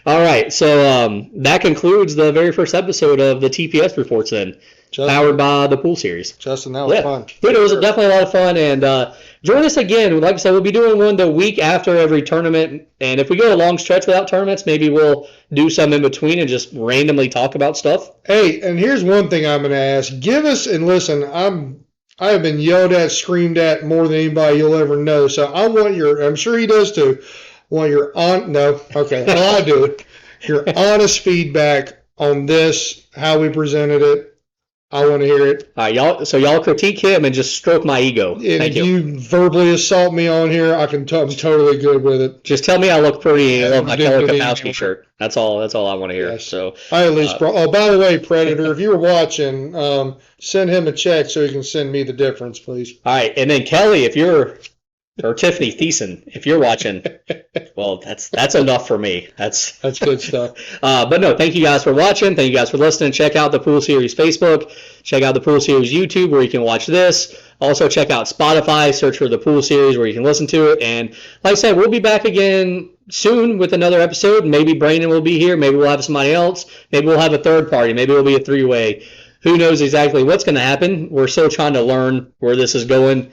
All right, so that concludes the very first episode of the TPS Reports then. Justin, powered by the Pool Series. Justin, that was fun. It was definitely a lot of fun, and join us again. Like I said, we'll be doing one the week after every tournament, and if we go a long stretch without tournaments, maybe we'll do some in between and just randomly talk about stuff. Hey, and here's one thing I'm going to ask. Give us, and listen, I have been yelled at, screamed at more than anybody you'll ever know, so I want I'm sure he does too, your honest feedback on this, how we presented it. I want to hear it. All right, y'all critique him and just stroke my ego. And if you verbally assault me on here, I'm totally good with it. Just tell me I look pretty and I love my Kelly Kapowski shirt. That's all I want to hear. Yes. So I at least by the way, Predator, if you were watching, send him a check so he can send me the difference, please. All right, and then Kelly, or Tiffany Thiessen, if you're watching, well, that's enough for me. That's good stuff. But no, thank you guys for watching. Thank you guys for listening. Check out the Pool Series Facebook. Check out the Pool Series YouTube where you can watch this. Also check out Spotify. Search for the Pool Series where you can listen to it. And like I said, we'll be back again soon with another episode. Maybe Brandon will be here. Maybe we'll have somebody else. Maybe we'll have a third party. Maybe it'll be a 3-way. Who knows exactly what's going to happen? We're still trying to learn where this is going.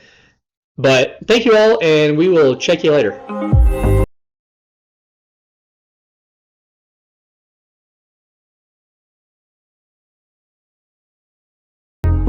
But thank you all, and we will check you later.